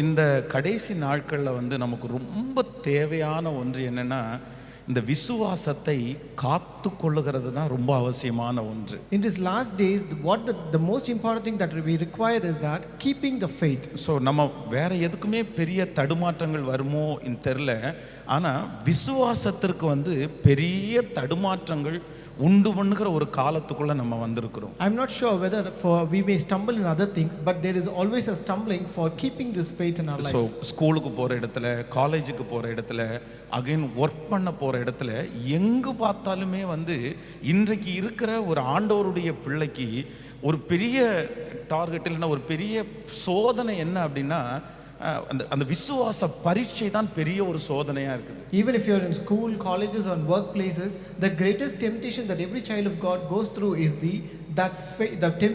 இந்த கடைசி நாட்கள்ல நமக்கு ரொம்ப தேவையான ஒன்று என்னன்னா, இந்த விசுவாசத்தை காத்து கொள்ளுகிறது தான் ரொம்ப அவசியமான ஒன்று. In these last days, the most important thing that we require is that keeping the faith. So நம்ம வேற எதுக்குமே பெரிய தடுமாற்றங்கள் வருமோ தெரியல. ஆனா விசுவாசத்திற்கு பெரிய தடுமாற்றங்கள் உண்டு பண்ணுகிற ஒரு காலத்துக்குள்ள நம்ம வந்திருக்கிறோம். I'm not sure whether we may stumble in other things, but there is always a stumbling for keeping this faith in our life. So ஸ்கூலுக்கு போற இடத்துல, காலேஜுக்கு போற இடத்துல, அகைன் ஒர்க் பண்ண போற இடத்துல எங்கு பார்த்தாலுமே இன்றைக்கு இருக்கிற ஒரு ஆண்டவருடைய பிள்ளைக்கு ஒரு பெரிய டார்கெட் இல்லைன்னா ஒரு பெரிய சோதனை என்ன அப்படின்னா, அந்த விசுவாச பரீட்சை தான் பெரிய ஒரு சோதனையா இருக்குது. Even if you are in school, colleges or workplaces, the greatest temptation that every child of God goes through is the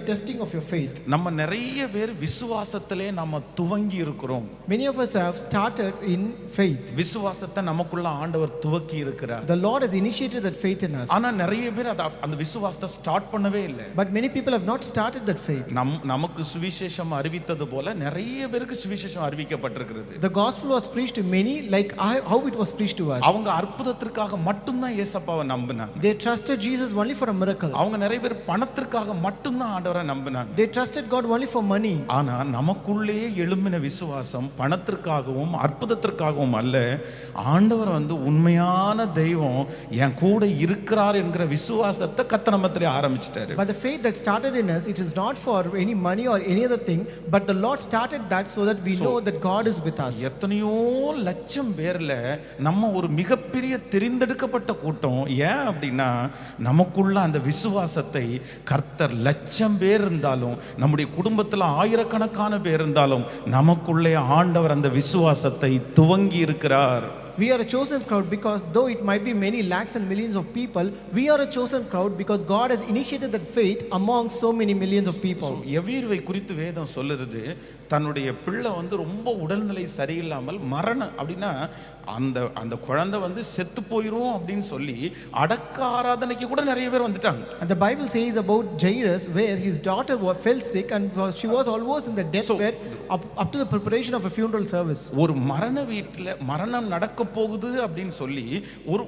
testing of your faith. நம்ம நிறைய பேர் விசுவாசத்திலே நம்ம துவங்கி இருக்கிறோம். Many of us have started in faith. விசுவாசத்தை நமக்குள்ள ஆண்டவர் துவக்கி இருக்கிறார். The Lord has initiated that faith in us. ஆனா நிறைய பேர் அந்த விசுவாசத்தை ஸ்டார்ட் பண்ணவே இல்லை. But many people have not started that faith. நமக்கு சுவிசேஷம் அறிவித்தது போல நிறைய பேருக்கு சுவிசேஷம் அறிவிக்கப்பட்டிருக்கிறது. The gospel was preached to many like how it was preached to us. அவங்க அற்புதத்திற்காக மட்டும் தான் இயேசுவை நம்பினாங்க. They trusted Jesus only for a miracle. அவங்க நிறைய பேர் பணத்திற்காக மட்டும் தான் ஆண்டவரை நம்பினாங்க. They trusted God only for money. ஆனா நமக்குள்ளே எழும்பின விசுவாசம் பணத்திற்காகவும் அற்புதத்திற்காகவும் அல்ல. ஆண்டவர் உண்மையான தெய்வம் என் கூட இருக்கிறார் என்கிற விசுவாசத்தை கத்தனமத்திலே ஆரம்பிச்சிட்டாரு. But the faith that started in us, it is not for any money or any other thing, but the Lord started that so that we know that God is with us. எத்தனையோ லட்சம் பேர்ல நம்ம ஒரு மிகப்பெரிய தெரிந்தெடுக்கப்பட்ட கூட்டம். ஏன் அப்படின்னா, நமக்குள்ள அந்த விசுவாசத்தை கர்த்தர் லட்சம் பேர் இருந்தாலும், நம்முடைய குடும்பத்தில் ஆயிரக்கணக்கான பேர் இருந்தாலும், நமக்குள்ளே ஆண்டவர் அந்த விசுவாசத்தை துவங்கி இருக்கிறார். We are a chosen crowd because though it might be many lakhs and millions of people, we are a chosen crowd because God has initiated that faith among so many millions of people. எவீர்வை குறித்து வேதம் சொல்லுது, தன்னுடைய பிள்ளை ரொம்ப உடல்நிலை சரியில்லாமல் மரணம் அப்படின்னா அந்த குழந்தை செத்து போயிரும் அப்படின்னு சொல்லி அடக்க ஆராதனைக்கு கூட நிறைய பேர் வந்துட்டாங்க. And the Bible says about Jairus where his daughter fell sick and she was almost in the deathbed up to the preparation of a funeral service. ஒரு மரண வீட்டில் மரணம் நடக்க போகுது அப்படின்னு சொல்லி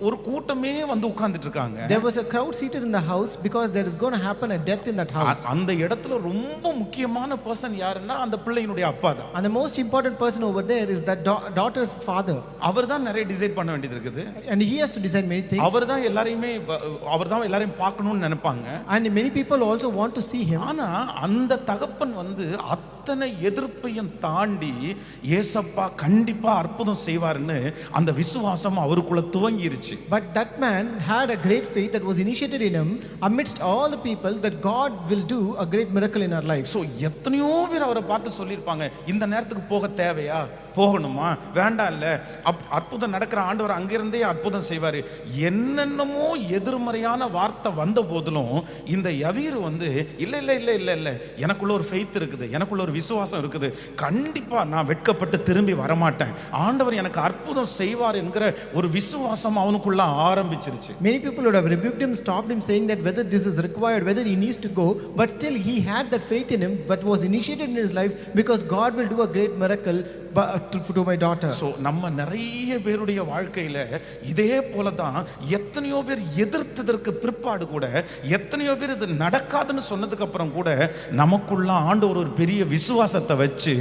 ஒரு கூட்டமே உட்கார்ந்துட்டு இருக்காங்க. There was a crowd seated in the house because there is going to happen a death in that house. அந்த இடத்துல ரொம்ப முக்கியமான பர்சன் யாருன்னா அந்த பிள்ளையினுடைய அப்பா தான். And the most important person over there is that daughter's father. அவர் தான் நிறைய டிசைட் பண்ண வேண்டியது இருக்குது. And he has to decide many things. அவர் தான் எல்லாரையும் பார்க்கணும்னு நினைப்பாங்க. And many people also want to see him. ஆனா அந்த தகப்பன் அத்தனை எதிர்ப்பையும் தாண்டி ஏசப்பா கண்டிப்பா அற்புதம் செய்வார்னு அந்த விசுவாசம் அவருக்குள்ள துவங்கிருச்சு. But that man had a great faith that was initiated in him amidst all the people that God will do a great miracle in our life. So எத்தனையோ பேர் அவரை பார்த்து சொல்லியிருப்பாங்க, இந்த நேரத்துக்கு போக தேவையா, போகணுமா, வேண்டாம் இல்ல, அற்புதம் நடக்கிற ஆண்டவர் அங்கிருந்தே அற்புதம் செய்வாரு. என்னென்னமோ எதிர்மறையான வார்த்தை வந்த போதிலும் இந்த யவீர் இல்ல இல்ல இல்ல இல்ல இல்ல எனக்குள்ள ஒரு ஃபெய்த் இருக்குது, எனக்குள்ள ஒரு விசுவாசம் இருக்குது, கண்டிப்பா நான் வெட்கப்பட்டு திரும்பி வரமாட்டேன், ஆண்டவர் எனக்கு அற்புதம் செய்வார் என்கிற ஒரு விசுவாசம் அவனுக்குள்ள ஆரம்பிச்சிருச்சு. Many people would have rebuked him, stopped him, saying that whether this is required, whether he needs to go, but still he had that faith in him that was initiated in his life because God will do a great miracle to my daughter. So நம்ம நிறைய பேருடைய வாழ்க்கையில இதே போல தான் எத்தனையோ பேர் எதிர்த்ததற்கு பிற்பாடு கூட, எத்தனையோ பேர் இது நடக்காதுன்னு சொன்னதுக்கு அப்புறம் கூட நமக்குள்ள ஆண்டவர் ஒரு பெரிய விசுவாசத்தை வச்சு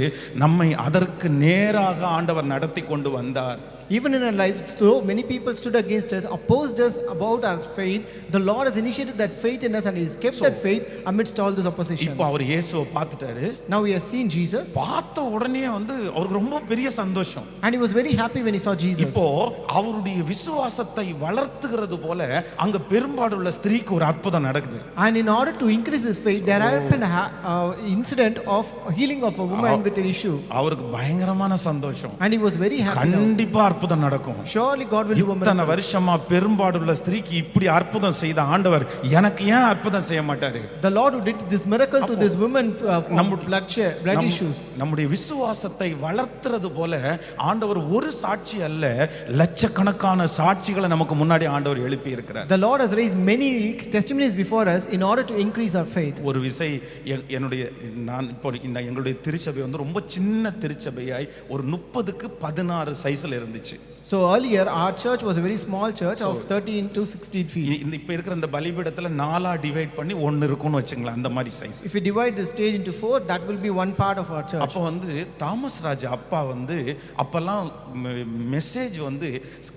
நம்மை அதற்கு நேராக ஆண்டவர் நடத்தி கொண்டு வந்தார். Even in our life, so many people stood against us, opposed us about our faith. The Lord has initiated that faith in us and He has kept that faith amidst all this opposition. இப்போ அவர் இயேசுவை பார்த்துட்டாரு. Now he has seen Jesus. பார்த்த உடனே அவருக்கு ரொம்ப பெரிய சந்தோஷம். And he was very happy when he saw Jesus. இப்போ அவருடைய விசுவாசத்தை வளர்த்துகிறது போல அங்க பெரும்பாடுள்ள ஸ்திரீக்கு ஒரு அற்புதம் நடக்குது. And in order to increase his faith, there happened an incident of healing of a woman with an issue. அவருக்கு பயங்கரமான சந்தோஷம். And he was very happy. கண்டிப்பா அற்புதம் நடக்கும். Surely God will do a இத்தனை miracle. வருஷமா பெரும்பாடுள்ள ஸ்திரீக்கு இப்படி அற்புதம் செய்த ஆண்டவர் எனக்கு ஏன் அற்புதம் செய்ய மாட்டாரு? The Lord who did this miracle to this woman of blood issues. நம்முடைய விசுவாசத்தை வளர்த்துறது போல ஆண்டவர் ஒரு சாட்சி அல்ல, லட்சக்கணக்கான சாட்சிகளை நமக்கு முன்னாடி ஆண்டவர் எழுப்பி இருக்கிறார். The Lord has raised many testimonies before us in order to increase our faith. ஒரு விசை என்னுடைய நான் இப்போ எங்களுடைய திருச்சபை வந்து ரொம்ப சின்ன திருச்சபையாய் ஒரு 30க்கு 16 சைஸ்ல இருந்துச்சு. So earlier our church was a very small church of 13 to 16 feet. இந்த இப்ப இருக்கிற இந்த பலிபீடத்துல 4ஆ டிவைட் பண்ணி ஒன்னு இருக்கும்னு வெச்சுங்களா, அந்த மாதிரி size. If you divide the stage into 4, that will be one part of our church. அப்ப வந்து தாமஸ் ராஜ் அப்பா வந்து அப்பலாம் மெசேஜ் வந்து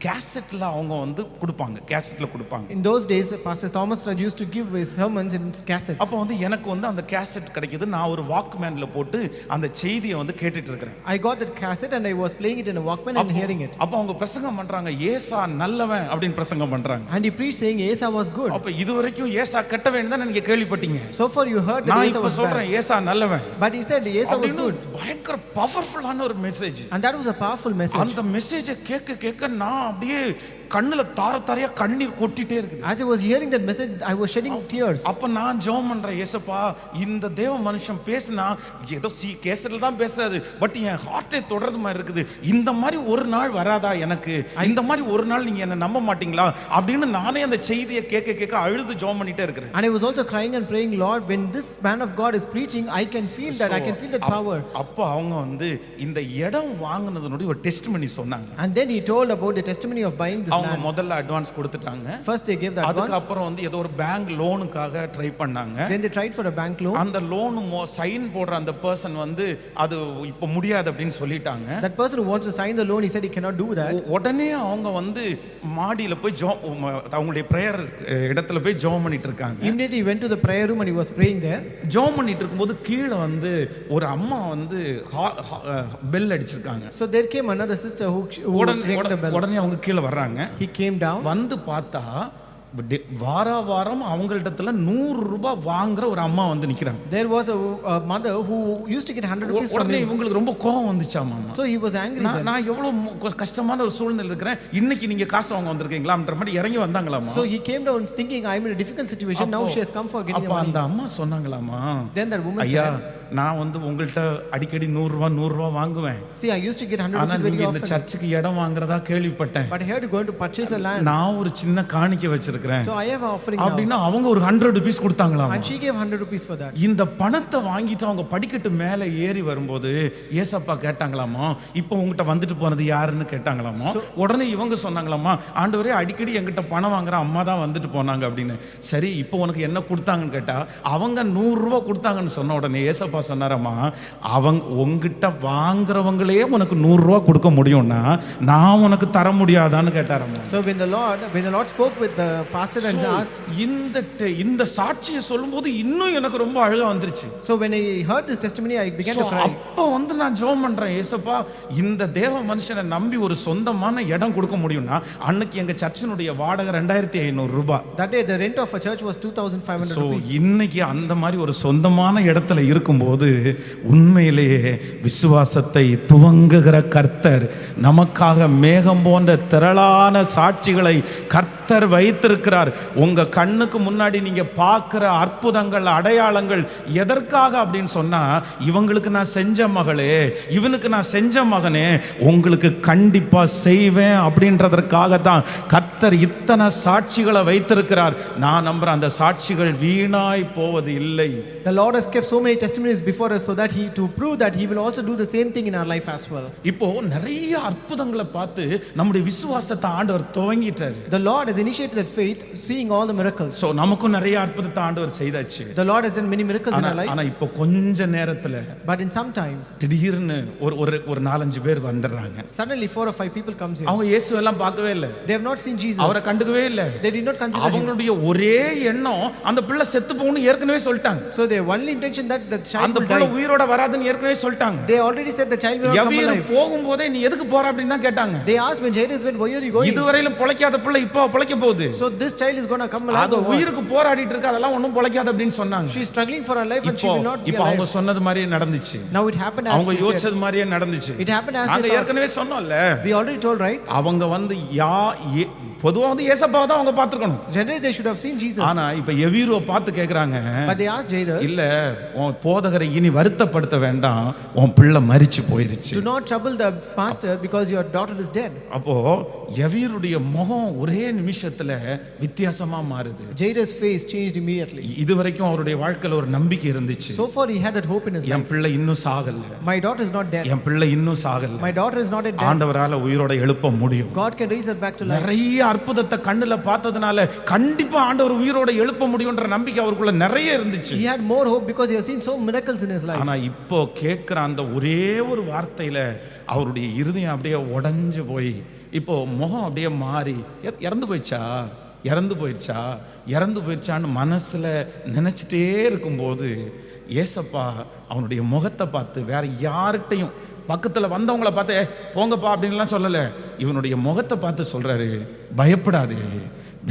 கேசட்ல அவங்க வந்து கொடுப்பாங்க, கேசட்ல கொடுப்பாங்க. In those days Pastor Thomas Raj used to give his sermons in cassettes. அப்ப வந்து எனக்கு வந்து அந்த கேசட் கிடைக்குது, நான் ஒரு வாக்மேன்ல போட்டு அந்த செய்தியை வந்து கேட்டுட்டு இருக்கேன். I got that cassette and I was playing it in a Walkman and hearing it. அப்ப அவங்க பிரசங்கம் பண்றாங்க, ஏசா நல்லவன் அப்படினு பிரசங்கம் பண்றாங்க. And he preached saying Asa was good. அப்ப இதுவரைக்கும் ஏசா கெட்டவன் தான் நீங்க கேள்விப்பட்டீங்க. So far you heard that Asa was bad. சொல்றேன் ஏசா நல்லவன். But he said Asa was good. பயங்கர பவர்ஃபுல்லான ஒரு message. And that was a powerful message. அந்த மெசேஜை கேட்க கேட்க நான் அப்படியே கண்ணுல தாரையா கண்ணீர் கொட்டிட்டே இருக்குது. As I was hearing that message, I was shedding tears. அப்ப நான் ஜெபம் பண்றேன், ஏசப்பா இந்த தேவ மனுஷன் பேசினா ஏதோ கேசட்ல தான் பேசுறாரு, பட் என் ஹார்ட்டே தொடர்றது மாதிரி இருக்குது. இந்த மாதிரி ஒரு நாள் வராதா எனக்கு? இந்த மாதிரி ஒரு நாள் நீங்க என்ன நம்ப மாட்டீங்களா அப்படின்னு நானே அந்த செய்தியை கேட்க கேட்க அழுது ஜெபம் பண்ணிட்டே இருக்கிறேன். And I was also crying and praying, Lord, when this man of God is preaching, I can feel that, I can feel that power. அப்ப அவங்க வந்து இந்த இடம் வாங்குனதுனுடைய ஒரு டெஸ்டிமனி சொன்னாங்க. And then he told about the testimony of buying this land. அவங்க முதல்ல advance கொடுத்துட்டாங்க. First they gave the advance. அதுக்கு அப்புறம் வந்து ஏதோ ஒரு பேங்க் லோனுக்காக ட்ரை பண்ணாங்க. Then they tried for a bank loan. அந்த லோன் சைன் போடுற அந்த பர்சன் வந்து அது இப்ப முடியாது அப்படினு சொல்லிட்டாங்க. That person who wants to sign the loan, he said he cannot do that. உடனே அவங்க வந்து மாடியில போய் அவங்களுடைய பிரேயர் இடத்துல போய் ஜெபம் பண்ணிட்டு இருக்காங்க. Immediately he went to the prayer room and he was praying there. ஜெபம் பண்ணிட்டு இருக்கும்போது கீழ வந்து ஒரு அம்மா வந்து பெல் அடிச்சிருக்காங்க. So there came another sister who rang the bell. உடனே அவங்க கீழ வர்றாங்க. He came down. வந்து பார்த்தா வாரம் அவங்கள்டத்துல 100 ரூபாய் வாங்குற ஒரு அம்மா வந்து நிக்கிறாங்க. There was a mother who used to get 100 rupees from him. இவங்களுக்கு ரொம்ப கோபம் வந்துச்சாமா. So he was angry. நான் எவ்வளவு கஷ்டமான ஒரு சூழ்நிலை இருக்கேன், இன்னைக்கு நீங்க காசு வாங்க வந்திருக்கீங்களான்ற மாதிரி இறங்கி வந்தாங்களாமா. So he came down thinking I am in a difficult situation, now she has come for getting money. அப்ப அந்த அம்மா சொன்னாங்களாமா, then that woman ஐயா said, நான் வந்து உங்கள்ட்ட அடிக்கடி 100 ரூபாய் வாங்குவேன். See, I used to get 100 rupees very often. இந்த சர்ச்சுக்கு இடம் வாங்குறதா கேள்விப்பட்டேன். But here to go to purchase a land. நான் ஒரு சின்ன காணிக்கை வச்சிருக்கேன். So I have an offering அப்படினா அவங்க ஒரு 100 rupees கொடுத்தாங்களாம். And she gave 100 rupees for that. இந்த பணத்தை வாங்கிட்டு அவங்க படிக்கட்டு மேலே ஏறி வரும்போது ஏசப்பா கேட்டாங்களாமா, இப்போ உங்ககிட்ட வந்துட்டு போனது யாருன்னு கேட்டாங்களாமா. உடனே இவங்க சொன்னாங்களாமா, ஆண்டவரே அடிக்கடி என்கிட்ட பணம் வாங்குற அம்மா தான் வந்துட்டு போனாங்க அப்படின்னு. சரி இப்போ உனக்கு என்ன கொடுத்தாங்கன்னு கேட்டா அவங்க 100 ரூபாய் கொடுத்தாங்கன்னு சொன்ன உடனே ஏசப்பா சொன்னாரம்மா, அவங்க உங்ககிட்ட வாங்குறவங்களே உனக்கு 100 ரூபாய் கொடுக்க முடியும்னா நான் உனக்கு தர முடியாதான்னு கேட்டாரம்மா. So when the Lord spoke with the pastor and asked, இந்த சாட்சியை சொல்லும்போது இன்னும் எனக்கு ரொம்ப அழுக வந்துருச்சு. So when I heard this testimony, I began to cry. அப்ப வந்து நான் ஜெபம் பண்றேன், ஏசப்பா இந்த தேவ மனுஷனை நம்பி ஒரு சொந்தமான இடம் கொடுக்க முடியும்னா அன்னைக்கு எங்க சர்ச்சினுடைய வாடகை 2500 ரூபாய். That day the rent of a church was 2500 rupees. இன்னைக்கு அந்த மாதிரி ஒரு சொந்தமான இடத்துல இருக்கும்போது உண்மையிலேயே விசுவாசத்தை துவங்குகிற கர்த்தர் நமக்காக மேகம் போன்ற திரளான சாட்சிகளை கர்த்தர் வைத்திருக்கிறார். உங்க கண்ணுக்கு முன்னாடி நீங்க பார்க்கிற அற்புதங்கள் அடையாளங்கள் எதற்காக அப்படின்னு சொன்னா, இவங்களுக்கு நான் செஞ்ச மகளே, இவனுக்கு நான் செஞ்ச மகனே, உங்களுக்கு கண்டிப்பா செய்வேன் அப்படின்றதற்காக தான் கர்த்தர் இத்தனை சாட்சிகளை வைத்திருக்கிறார். நான் நம்புறேன் அந்த சாட்சிகள் வீணாய் போவது இல்லை. The Lord has kept so many testimonies before us so that to prove that he will also do the same thing in our life as well. இப்போ நிறைய அற்புதங்களை பார்த்து நம்முடைய விசுவாசத்தை ஆண்டவர் துவங்கிட்டார். The Lord has initiated that faith, seeing all the miracles. So நமக்கும் நிறைய அற்புதத்தை ஆண்டவர் செய்தாச்சு. The Lord has done many miracles in our life. ஆனா இப்போ கொஞ்ச நேரத்துல, but in some time, திடீர்னு ஒரு 4-5 பேர் வந்துறாங்க. Suddenly 4 or 5 people comes here. அவங்க இயேசு எல்லாம் பார்க்கவே இல்ல. They have not seen Jesus. Jesus. அவரை கண்டுக்கவே இல்ல. They did not consider him. அவங்களுடைய ஒரே எண்ணம் அந்த பிள்ளை செத்து போகணும்னு ஏற்கனவே சொல்லிட்டாங்க. So their only intention that the child அந்த will பிள்ளை die. உயிரோட வராதுன்னு ஏற்கனவே சொல்லிட்டாங்க. They already said the child will not come யவீரு alive. போகும்போதே நீ எதுக்கு போற அப்படின்னு தான் கேட்டாங்க. They asked when Jairus went, why are you going? இதுவரையிலும் பொழைக்காத பிள்ளை இப்போ பொழைக்க போகுது. So this child is going to come alive. அது உயிருக்கு போராடிட்டு இருக்கு, அதெல்லாம் ஒண்ணும் பொழைக்காது அப்படின்னு சொன்னாங்க. She is struggling for her life and she will not be இப்போ அவங்க alive. சொன்னது மாதிரியே நடந்துச்சு. Now it happened as அவங்க they said. யோசிச்சது மாதிரியே நடந்துச்சு. It happened as நாங்க they thought. ஏற்கனவே சொன்னோம்ல. We already told, right? அவங்க வந்து பொதுவா வந்து ஏசப்பாவை தான் அவங்க பார்த்திருக்கணும். Generally they should have seen Jesus. ஆனா இப்ப யவீருவை பார்த்து கேக்குறாங்க, But they asked Jairus, இல்ல உன் போதகரை இனி வருத்தப்படுத்த வேண்டாம், உன் பிள்ளை மரிச்சு போயிருச்சு. do not trouble the pastor because your daughter is dead. அப்போ யவீருடைய முகம் ஒரே நிமிஷத்துல வித்தியாசமா மாறுது. Jairus' face changed immediately. இதுவரைக்கும் அவருடைய வாழ்க்கையில ஒரு நம்பிக்கை இருந்துச்சு. So far he had that hope in his N life. பிள்ளை இன்னும் சாகல, My daughter is not dead. என் பிள்ளை இன்னும் சாகல, My daughter is not yet dead. ஆண்டவரால உயிரோட எழுப்ப முடியும். God can raise her back to life. நிறைய அற்புதத்தை கண்ணுல பார்த்ததுனால கண்டிப்பா ஆண்டவர் உயிரோட எழுப்ப முடியும்ன்ற நம்பிக்கை அவருக்குள்ள நிறைய இருந்துச்சு. He had more hope because he has seen so miracles in his life. ஆனா இப்போ கேட்கிற அந்த ஒரே ஒரு வார்த்தையில அவருடைய இருதயம் அப்படியே உடைஞ்சு போய் இப்போ முகம் அப்படியே மாறி இறந்து போயிடுச்சான்னு மனசுல நினைச்சிட்டே இருக்கும்போது ஏசப்பா அவனுடைய முகத்தை பார்த்து வேற யார்கிட்டையும் பக்கத்துல வந்தவங்கள பார்த்து போங்கப்பா அப்படின்லாம் சொல்லல, இவனுடைய முகத்தை பார்த்து சொல்றாரு, பயப்படாதே,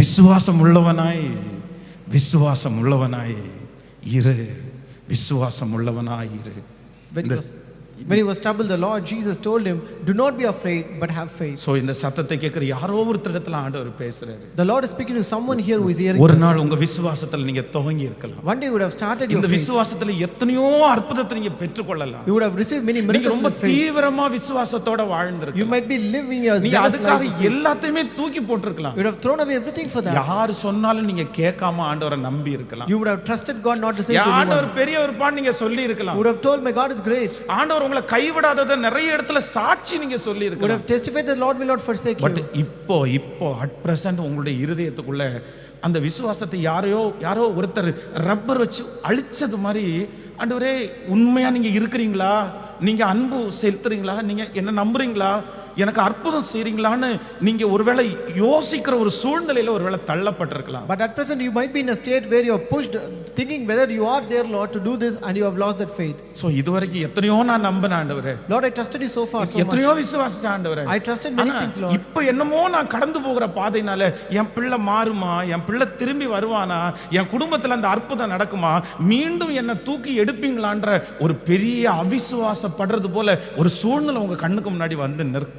விசுவாசம் உள்ளவனாய் இரு, விசுவாசம் உள்ளவனாய் இரு. When he was troubled, the Lord Jesus told him, do not be afraid, but have faith. So இந்த சத்தத்தை கேட்கிற யாரோ ஒருத்தரிடத்துல ஆண்டவர் பேசுறாரு. The Lord is speaking to someone here who is hearing. ஒரு நாள் உங்க விசுவாசத்துல நீங்க துவங்கி இருக்கலாம். One day you would have started your இந்த faith. விசுவாசத்துல எத்தனையோ அற்புதத்தை நீங்க பெற்றுக்கொள்ளலாம். You would have received many நீங்க miracles ரொம்ப in faith. தீவிரமா விசுவாசத்தோட வாழ்ந்திருக்கலாம். You might be living your நீங்க zealous அதுக்காக life. எல்லாத்தையுமே தூக்கி போட்டுருக்கலாம். You would have thrown away everything for that. யார் சொன்னாலும் நீங்க கேட்காம ஆண்டவரை நம்பி இருக்கலாம். You would have trusted God not to say to ஆண்டவர் anyone. பெரியவர்பான்னு நீங்க சொல்லி இருக்கலாம். You would have told, my God is great. ஆண்டவர் உங்களை கைவிடாதத நிறைய இடத்துல சாட்சி நீங்க சொல்லி You would இருக்கலாம். have testified that the Lord will not forsake but you. இப்போ அட் பிரசன்ட் உங்களுடைய இருதயத்துக்குள்ள அந்த விசுவாசத்தை யாரோ ஒருத்தர் ரப்பர் வச்சு அழிச்சது மாதிரி, ஆண்டவரே உண்மையா நீங்க இருக்கிறீங்களா, நீங்க அன்பு செலுத்துறீங்களா, நீங்க என்ன நம்புறீங்களா, எனக்கு அற்புதம் செய்றீங்களான்னு நீங்க ஒருவேளை யோசிக்கிற ஒரு சூழ்நிலையில ஒருவேளை தள்ளப்பட்டிருக்கலாம். But at present you might be in a state where you are pushed, thinking whether you are there, Lord, to do this, and you have lost that faith. So இதுவரைக்கும் எத்தனையோ நான் நம்பினேன் ஆண்டவரே, Lord, I trusted you so far, so much. எத்தனையோ விசுவாசிச்சேன் ஆண்டவரே. I trusted many things, Lord. இப்போ என்னமோ நான் கடந்து போகிற பாதையினால என் பிள்ளை மாறுமா, என் பிள்ளை திரும்பி வருவானா, என் குடும்பத்துல அந்த அற்புதம் நடக்குமா, மீண்டும் என்ன தூக்கி எடுப்பீங்களான்ற ஒரு பெரிய அவிசுவாசப்படுறது போல ஒரு சூழ்நிலை உங்க கண்ணுக்கு முன்னாடி வந்து நிற்கலாம்.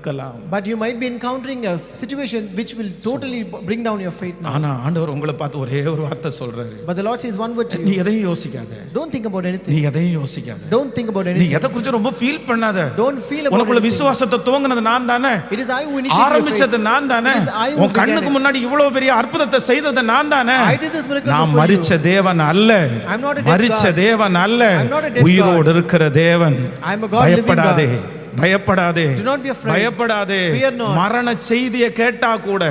But you might be encountering a situation which will totally bring down your faith now. ஆனா ஆண்டவர் உங்களை பார்த்து ஒரே ஒரு வார்த்தை சொல்றாரு. But the Lord says one word to நீ you. எதையும் யோசிக்காத. Don't think about நீ anything. எதையும் யோசிக்காத. Don't think about நீ anything. எதை குறித்து ரொம்ப ஃபீல் பண்ணாத. Don't feel about உனக்குள்ள anything. விசுவாசத்தை துவங்கினது நான் தானே. It is I who initiated your ஆரம்பிச்சது faith. நான் தானே. It is I who உன் கண்ணுக்கு began it. முன்னாடி இவ்வளவு பெரிய அற்புதத்தை செய்தது நான் தானே. I did this miracle நான் before you. மரிச்ச தேவன் அல்ல. I'm not a dead மரிச்ச God. தேவன் அல்ல. I'm not a dead உயிரோடு God. இருக்கிற தேவன். I'm a God living God. பயப்படாதே, பயப்படாதே, Do not be afraid. பயப்படாதே. Fear not. மரண செய்தியை கேட்டா கூட,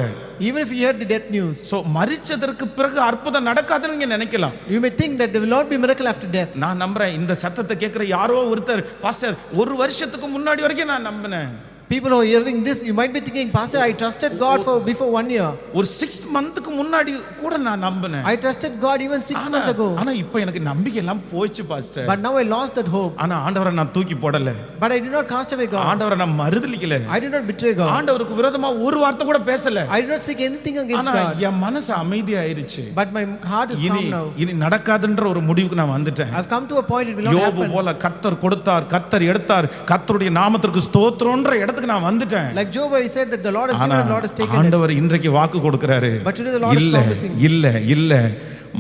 Even if you hear the death news, so மரிச்சதற்கு பிறகு அற்புதம் நடக்காதுன்னு நீங்க நினைக்கலாம். you may think that there will not be miracle after death. நான் நம்புறேன் இந்த சத்தத்தை கேட்கிற யாரோ ஒருத்தர், பாஸ்டர் ஒரு வருஷத்துக்கு முன்னாடி வரைக்கும் நான் நம்பினேன். People who are hearing this, you might be thinking, Pastor, I trusted God for before 1 year. ஒரு 6 மந்த்க்கு முன்னாடி கூட நான் நம்பினேன். I trusted God even 6 months ago. ஆனா இப்போ எனக்கு நம்பிக்கை எல்லாம் போச்சு pastor. But now I lost that hope. ஆனா ஆண்டவரை நான் தூக்கி போடல. But I did not cast away God. ஆண்டவரை நான் மறுதலிக்கல. I did not betray God. ஆண்டவருக்கு விரோதமா ஒரு வார்த்தை கூட பேசல. I did not speak anything against ஆனா God. என் மனசு அமைதியாயிருச்சு. But my heart is calm now. இனி நடக்காதுன்ற ஒரு முடிவுக்கு நான் வந்துட்டேன். I've come to a point it will not யோபு happen. போல கர்த்தர் கொடுத்தார், கர்த்தர் எடுத்தார், கர்த்தருடைய நாமத்திற்கு ஸ்தோத்திரம்ன்ற இடத்துக்கு நான் வந்துட்டேன். Like Job, I said that the Lord has given and the Lord has taken it. ஆண்டவர் இன்றைக்கு வாக்கு கொடுக்கிறாரு. But today the Lord is promising. இல்ல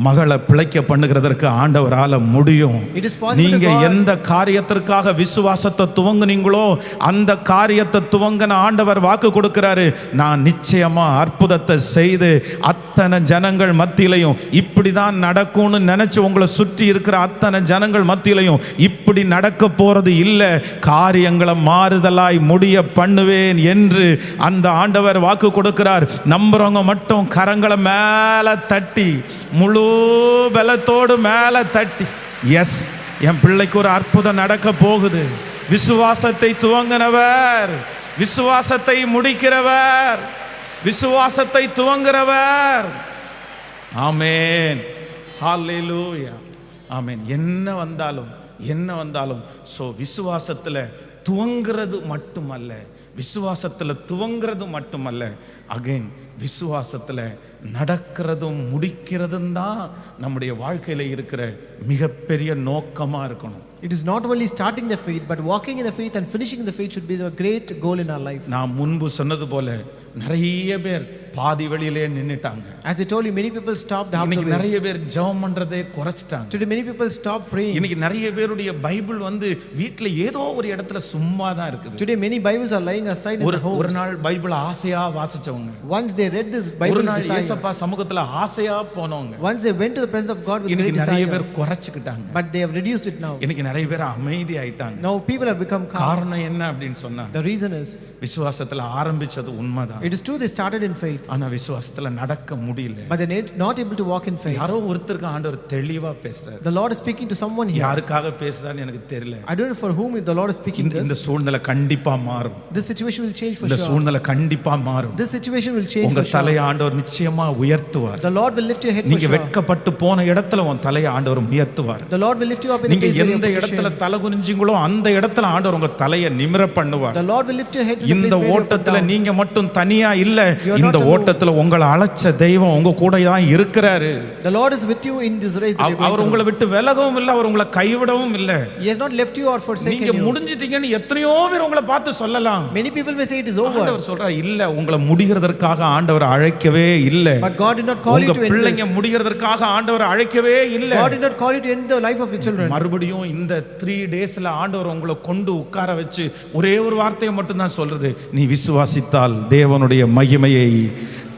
மகளை பிழைக்க பண்ணுகிறதற்கு ஆண்டவரால முடியும். It is possible நீங்க to God. எந்த காரியத்திற்காக விசுவாசத்தை துவங்குனீங்களோ அந்த காரியத்தை துவங்கின ஆண்டவர் வாக்கு கொடுக்கிறாரு. நான் நிச்சயமா அற்புதத்தை செய்து அத்தனை ஜனங்கள் மத்தியிலையும் இப்படிதான் நடக்கும்னு நினைச்சு உங்களை சுற்றி இருக்கிற அத்தனை ஜனங்கள் மத்தியிலையும் இப்படி நடக்க போறது இல்ல, காரியங்களை மாறுதலாய் முடிய பண்ணுவேன் என்று அந்த ஆண்டவர் வாக்கு கொடுக்கிறார். நம்புறவங்க மட்டும் கரங்களை மேல தட்டி முழு பலத்தோடு மேல தட்டி, எஸ் என் பிள்ளைக்கு ஒரு அற்புதம் நடக்க போகுது. விசுவாசத்தை துவங்கினவர், விசுவாசத்தை முடிக்கிறவர், விசுவாசத்தை துவங்குறவர். ஆமென், ஹல்லேலூயா, ஆமென். என்ன வந்தாலும் சோ விசுவாசத்துல துவங்குறது மட்டுமல்ல, அகைன் விசுவாசத்துல நடக்கிறதும் முடிக்கிறதும் தான் நம்முடைய வாழ்க்கையில இருக்கிற மிகப்பெரிய நோக்கமா இருக்கணும். It is not only starting the faith, but walking in the faith and finishing the faith should be the great goal in our life. நான் முன்பு சொன்னது போல நிறைய பேர் பாதி வழியிலே நின்னுட்டாங்க. As I told you, many people stopped half the இன்னைக்கு way. நிறைய பேர் ஜெபம் பண்றதே குறைச்சிட்டாங்க. Today many people stop praying. இன்னைக்கு நிறைய பேருடைய பைபிள் வீட்ல ஏதோ ஒரு இடத்துல சும்மா தான் இருக்குது. Today many Bibles are lying aside in the homes. ஒரு நாள் பைபிள் ஆசையா வாசிச்சவங்க, Once they read this Bible, ஒரு நாள் இயேசுப்பா சமூகத்துல ஆசையா போனவங்க, once they went to the presence of God with great இன்னைக்கு நிறைய desire, பேர் குறைச்சிட்டாங்க. but they have reduced it now. இன்னைக்கு நிறைய பேர் அமைதி ஆயிட்டாங்க. Now people have become calm. காரணம் என்ன அப்படின்னு சொன்னா, The reason is, விசுவாசத்துல ஆரம்பிச்சது உண்மைதான், it is true they started in faith, ஆனா விசுவாசத்துல நடக்க முடியல. but they not able to walk in faith. யாரோ ஒருத்தருக்கு ஆண்டவர் தெளிவா பேசுறாரு. The Lord is speaking to someone here. யாருக்காக பேசுறான்னு எனக்கு தெரியல. I don't know for whom the Lord is speaking this. இந்த சூழ்நிலை கண்டிப்பா மாறும். This situation will change for இந்த sure. சூழ்நிலை கண்டிப்பா மாறும். This situation will change உங்க for sure. தலையை ஆண்டவர் நிச்சயமா உயர்த்துவார். The Lord will lift your head for நீங்க sure. வெட்கப்பட்டு போன இடத்துல உன் தலையை ஆண்டவர் உயர்த்துவார். The Lord will lift you up in the நீங்க place where you எந்த are இடத்துல positioned. தலை குனிஞ்சீங்களோ அந்த இடத்துல ஆண்டவர் உங்க தலையை நிமிர பண்ணுவார். The Lord will lift your head in the இந்த place where you are put ஓட்டத்துல down. நீங்க மட்டும் தனியா இல்ல, You are இந்த not alone. ஓட்டத்துல உங்களை அழைச்ச தெய்வம் உங்க கூட தான் இருக்கிறாரு. The Lord is with you in this race that you are going our through. உங்களை விட்டு விலகவும் இல்ல, அவர் உங்களை கைவிடவும் இல்ல. He has not left you or forsaken நீங்க you. முடிஞ்சிட்டீங்கன்னு எத்தனையோ பேர் உங்களை பார்த்து சொல்லலாம். Many people may say it is over, ஆண்டவர் சொல்றார், இல்ல, உங்களை முடிகிறதற்காக ஆண்டவர் அழைக்கவே இல்ல. but God did not call you உங்க to end பிள்ளைங்க this. முடிகிறதற்காக ஆண்டவர் அழைக்கவே இல்ல. God did not call you to end the life of your children. மறுபடியும் இந்த 3 daysல ஆண்டவர் உங்களை கொண்டு உட்கார வச்சு ஒரே ஒரு வார்த்தையை மட்டும் தான் சொல்றது, நீ விசுவாசித்தால் தேவனுடைய மகிமையை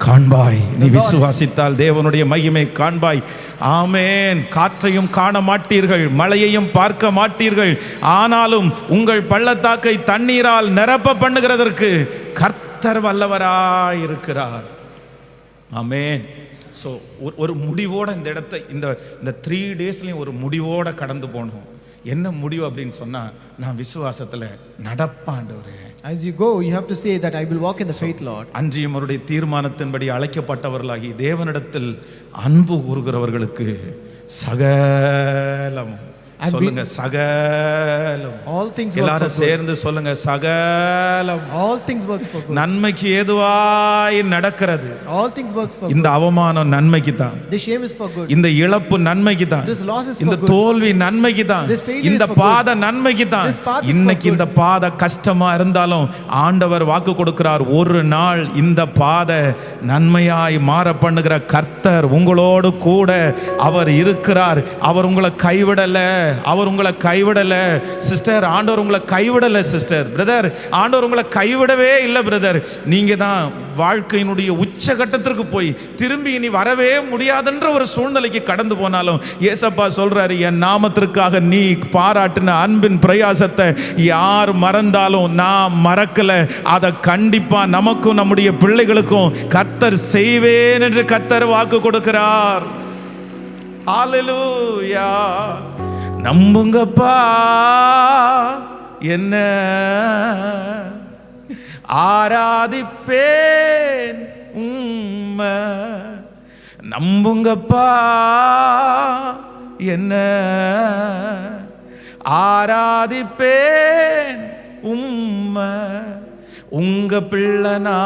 காண்பாய். நீ விசுவாசித்தால் தேவனுடைய மகிமை காண்பாய். ஆமென். காற்றையும் காண மாட்டீர்கள், மழையையும் பார்க்க மாட்டீர்கள், ஆனாலும் உங்கள் பள்ளத்தாக்கை தண்ணீரால் நிரப்ப பண்ணுகிறதற்கு கர்த்தர் வல்லவராய் இருக்கிறார். ஆமென். ஸோ ஒரு முடிவோட இந்த இடத்தை இந்த 3 daysலையும் ஒரு முடிவோட கடந்து போகணும். என்ன முடிவு அப்படின்னு சொன்னா, நான் விசுவாசத்துல நடப்பாண்டவரே. As you go, you have to say that I will walk in the faith, Lord. அன்றியும் அவருடைய தீர்மானத்தின்படி அழைக்கப்பட்டவர்களாகி தேவனிடத்தில் அன்பு கூறுகிறவர்களுக்கு சகலம், சொல்லுங்க சகலம், All things work for எல்லாரும் good. சேர்ந்து சொல்லுங்க சகலம், All things works for good. நன்மைக்கு ஏதுவாய் நடக்கிறது. All things works for இந்த good. அவமானம் நன்மைக்கு தான், This shame is for good. இந்த இழப்பு நன்மைக்கு தான், This loss is இந்த for good. தோல்வி நன்மைக்கு தான், This failure இந்த is for பாதை நன்மைக்கு தான். This path is for இன்னைக்கு good. இந்த பாதை கஷ்டமா இருந்தாலும் ஆண்டவர் வாக்கு கொடுக்கிறார், ஒரு நாள் இந்த பாதை நன்மையாய் மாற பண்ணுகிற கர்த்தர் உங்களோடு கூட அவர் இருக்கிறார். அவர் உங்களை கைவிடல, அவர் உங்களை கைவிடல சிஸ்டர். ஆண்டவர் உங்களை கைவிடல சிஸ்டர். பிரதர், ஆண்டவர் உங்களை கைவிடவே இல்லை பிரதர். நீங்க தான் வாழ்க்கையினுடைய உச்சகட்டத்திற்கு போய் திரும்பி இனி வரவே முடியாதுன்ற ஒரு சூழ்நிலைக்கு கடந்து போனாலும் ஏசப்பா சொல்றாரு, என் நாமத்திற்காக நீ பாராட்டின அன்பின் பிரயாசத்தை யார் மறந்தாலும் நான் மறக்கல. அதை கண்டிப்பா நமக்கும் நம்முடைய பிள்ளைகளுக்கும் கர்த்தர் செய்வேன் என்று கர்த்தர் வாக்கு கொடுக்கிறார். ஹல்லேலூயா. நம்புங்கப்பா என்ன ஆராதிப்பேன் உம்மை, நம்புங்கப்பா என்ன ஆராதிப்பேன் உம்மை. உங்க பிள்ளனா,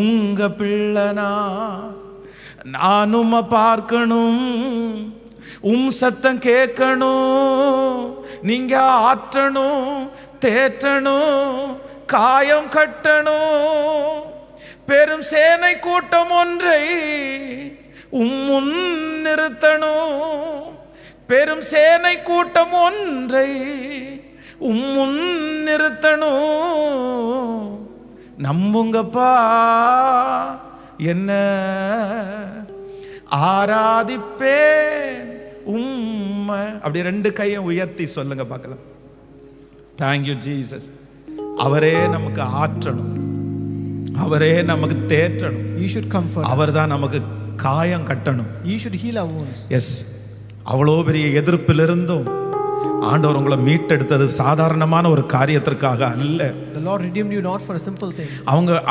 உங்க பிள்ளனா, நானும் பார்க்கணும், சத்தம் கேட்கணும், நீங்க ஆற்றணும், தேற்றணும், காயம் கட்டணும். பெரும் சேனை கூட்டம் ஒன்றை முன் நிறுத்தணும், பெரும் சேனை கூட்டம் ஒன்றை முன் நிறுத்தணும். நம்புங்கப்பா என்ன ஆராதிப்பேன் உம்மை. அப்படி 2 கையை உயர்த்தி சொல்லுங்க பார்க்கலாம். Thank you Jesus. அவரே நமக்கு ஆற்றணும், அவரே நமக்கு தேற்றணும். You should come for us. அவர்தான் நமக்கு காயம் கட்டணும். You should heal our wounds. Yes, அவ்வளோ பெரிய எதிர்ப்பிலிருந்தும் ஆண்டவர் உங்களை மீட்டெடுத்தது சாதாரணமான ஒரு காரியத்திற்காக அல்ல. The Lord redeemed you not for a simple thing.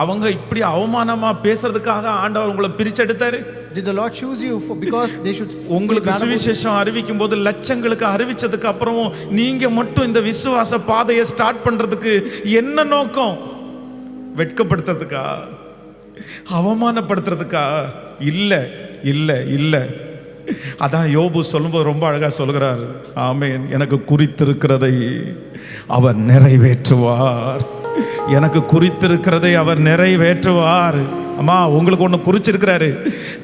அவங்க இப்படி அவமானமா பேசுறதுக்காக ஆண்டவர் உங்களை பிரிச்செடுத்தாரு. Did the Lord choose you for because they should உங்களுக்கு சுவிசேஷம் அறிவிக்கும் போது லட்சங்களுக்கு அறிவிச்சதுக்கு அப்புறமும் நீங்க மட்டும் இந்த விசுவாச பாதையை ஸ்டார்ட் பண்றதுக்கு என்ன நோக்கம்? வெட்கப்படுத்துறதுக்கா, அவமானப்படுத்துறதுக்கா? இல்ல இல்ல இல்ல. அதான் யோபு சொல்லும்போது ரொம்ப அழகா சொல்கிறார், ஆமென், எனக்கு குறித்திருக்கிறதை அவர் நிறைவேற்றுவார், எனக்கு குறித்திருக்கிறதை அவர் நிறைவேற்றுவார். அம்மா, உங்களுக்கு ஒன்று குறிச்சிருக்கிறாரு.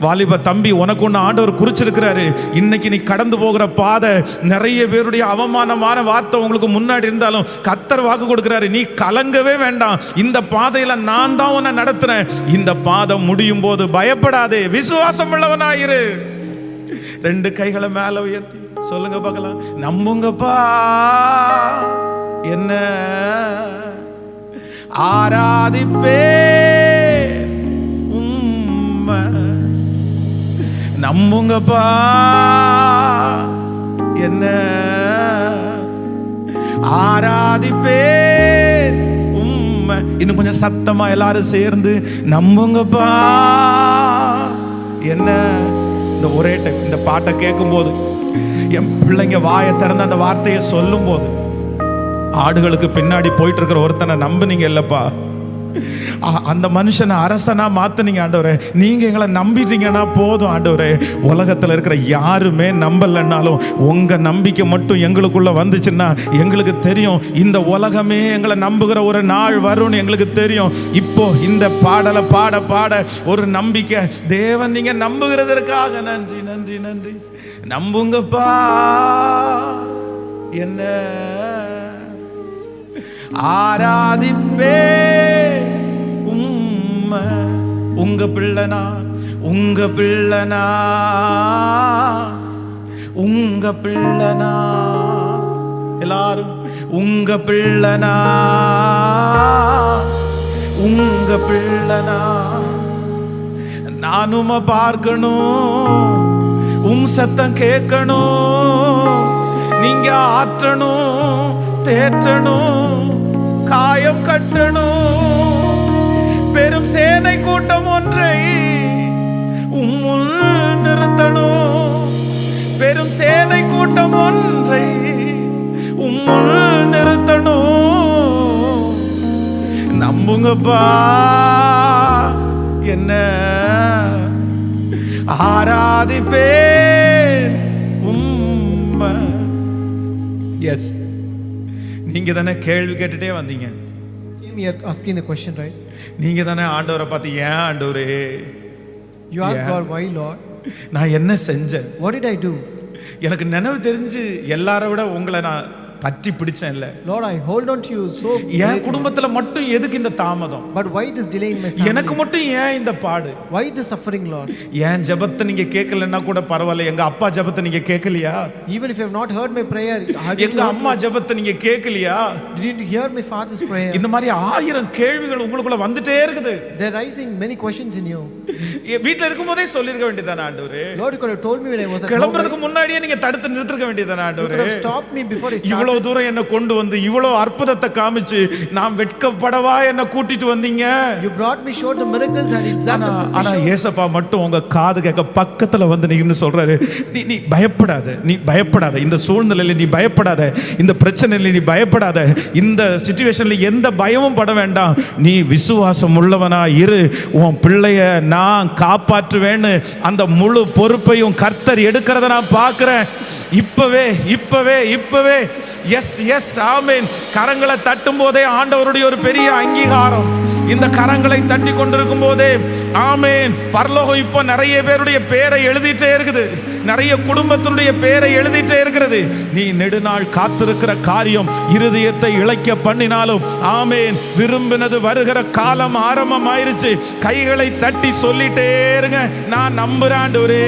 வாலிப தம்பி, உனக்கு ஒன்று ஆண்டவர் குறிச்சிருக்கிறாரு. இன்னைக்கு நீ கடந்து போகிற பாதை நிறைய பேருடைய அவமானமான வார்த்தை உங்களுக்கு முன்னாடி இருந்தாலும் கர்த்தர் வாக்கு கொடுக்கிறாரு, நீ கலங்கவே வேண்டாம், இந்த பாதையில நான் தான் உன்னை நடத்துறேன். இந்த பாதை முடியும் போது பயப்படாதே, விசுவாசம் உள்ளவனாயிரு. ரெண்டு கைகளை மேல உயர்த்தி சொல்லுங்க பார்க்கலாம், நம்புங்கப்பா என்ன ஆராதிப்பே உம்மை, நம்புங்கப்பா என்ன ஆராதிப்பே உம்மை. இன்னும் கொஞ்சம் சத்தமா எல்லாரும் சேர்ந்து நம்புங்கப்பா என்ன. இந்த ஒரே டைம் இந்த பாட்டை கேட்கும் போது, என் பிள்ளைங்க வாயை திறந்து அந்த வார்த்தையை சொல்லும் போது, ஆடுகளுக்கு பின்னாடி போயிட்டு இருக்கிற ஒருத்தனை நம்புனீங்க இல்லப்பா, அந்த மனுஷனை அரசனா மாத்துனீங்க ஆண்டவரே. நீங்க எங்களை நம்பிட்டீங்கன்னா போதும் ஆண்டவரே. உலகத்துல இருக்கிற யாருமே நம்பலன்னாலும் உங்க நம்பிக்கை மட்டும் எங்களுக்குள்ள வந்துச்சுன்னா எங்களுக்கு தெரியும் இந்த உலகமே எங்களை நம்புகிற ஒரு நாள் வரும்னு எங்களுக்கு தெரியும். இப்போ இந்த பாடலை பாட பாட ஒரு நம்பிக்கை, தேவன் நீங்க நம்புகிறதற்காக நன்றி நன்றி நன்றி. நம்புங்கப்பா என்ன ஆராதிப்பே உம்மை. உங்க பிள்ளனா, உங்க பிள்ளனா, உங்க பிள்ளனா, எல்லாரும் உங்க பிள்ளனா, உங்க பிள்ளனா. நானும் பார்க்கணும், சத்தம் கேட்கணும், நீங்க ஆற்றணும், தேற்றணும், காயம் கட்டணும். பெரும் சேனை கூட்டம் ஒன்றை உம்முள் நிறுத்தணும், பெரும் சேனை கூட்டம் ஒன்றை உம்முள் நிறுத்தணும். நம்புங்கப்பா என்ன ஆராதிப்பே உம்மை. எஸ், நீங்க தானே கேள்வி கேட்டுட்டே வந்தீங்க. We are asking the question, right? நீங்க தானே ஆண்டவரை பார்த்து, ஏன் ஆண்டவரே, You ask God, why Lord? நான் என்ன செஞ்சேன்? What did I do? எனக்கு நினைவு தெரிஞ்சு எல்லாரை விட உங்களை நான் பற்றி பிடிச்சேன் இல்ல. Lord, I hold on to you so. என் குடும்பத்துல மட்டும் எதுக்கு இந்த தாமதம்? But why this delay in my family? எனக்கு மட்டும் ஏன் இந்த பாடு? Why this suffering, Lord? என் ஜெபத்தை நீங்க கேட்கலன்னா கூட பரவாயில்ல, எங்க அப்பா ஜெபத்தை நீங்க கேட்கலையா? Even if you have not heard my prayer, எங்க அம்மா ஜெபத்தை நீங்க கேட்கலையா? Didn't you hear my father's prayer? இந்த மாதிரி 1000 கேள்விகள் உங்களுக்குள்ள வந்துட்டே இருக்குது. They're rising many questions in you. வீட்ல இருக்கும்போதே சொல்லிருக்க வேண்டியதானே ஆண்டவரே? Lord, you could have told me when I was at home. கிளம்பறதுக்கு முன்னாடியே நீங்க தடுத்து நிறுத்திருக்க வேண்டியதானே ஆண்டவரே? You could have stopped me before I started. இவ்வளவு தூரம் என்ன கொண்டு வந்து இவ்வளவு அற்புதத்தை காமிச்சு நான் வெட்கப்படவா என்ன கூட்டிட்டு வந்தீங்க? You brought me, showed the miracles and exactly. ஆனா ஏசப்பா மட்டும் உங்க காது கேட்க பக்கத்துல வந்து நின்னு சொல்றாரு, நீ பயப்படாத, நீ பயப்படாத, இந்த சூழ்நிலையில நீ பயப்படாத, இந்த பிரச்சனையில நீ பயப்படாத, இந்த சிச்சுவேஷன்ல எந்த பயமும் பட வேண்டாம், நீ விசுவாசம் உள்ளவனா இரு, உன் பிள்ளைய நான் காப்பாற்றுவேன்னு அந்த முழு பொறுப்பையும் கர்த்தர் எடுக்கிறத நான் பார்க்கிறேன். இப்பவே இப்பவே இப்பவே. எஸ் எஸ், ஆமென். கரங்களை தட்டும் போதே ஆண்டவருடைய ஒரு பெரிய அங்கீகாரம். இந்த கரங்களை தட்டி கொண்டிருக்கும் போதே ஆமென், பரலோகம் இப்போ நிறைய பேருடைய பேரை எழுதிட்டே இருக்குது, நிறைய குடும்பத்தினுடைய பேரை எழுதிட்டே இருக்கிறது. நீ நெடுநாள் காத்திருக்கிற காரியம் இருதயத்தை இளைக்க பண்ணினாலும் ஆமென், விரும்பினது வருகிற காலம் ஆரம்பம் ஆயிருச்சு. கைகளை தட்டி சொல்லிட்டே இருங்க, நான் நம்புறேன் ஆண்டவரே.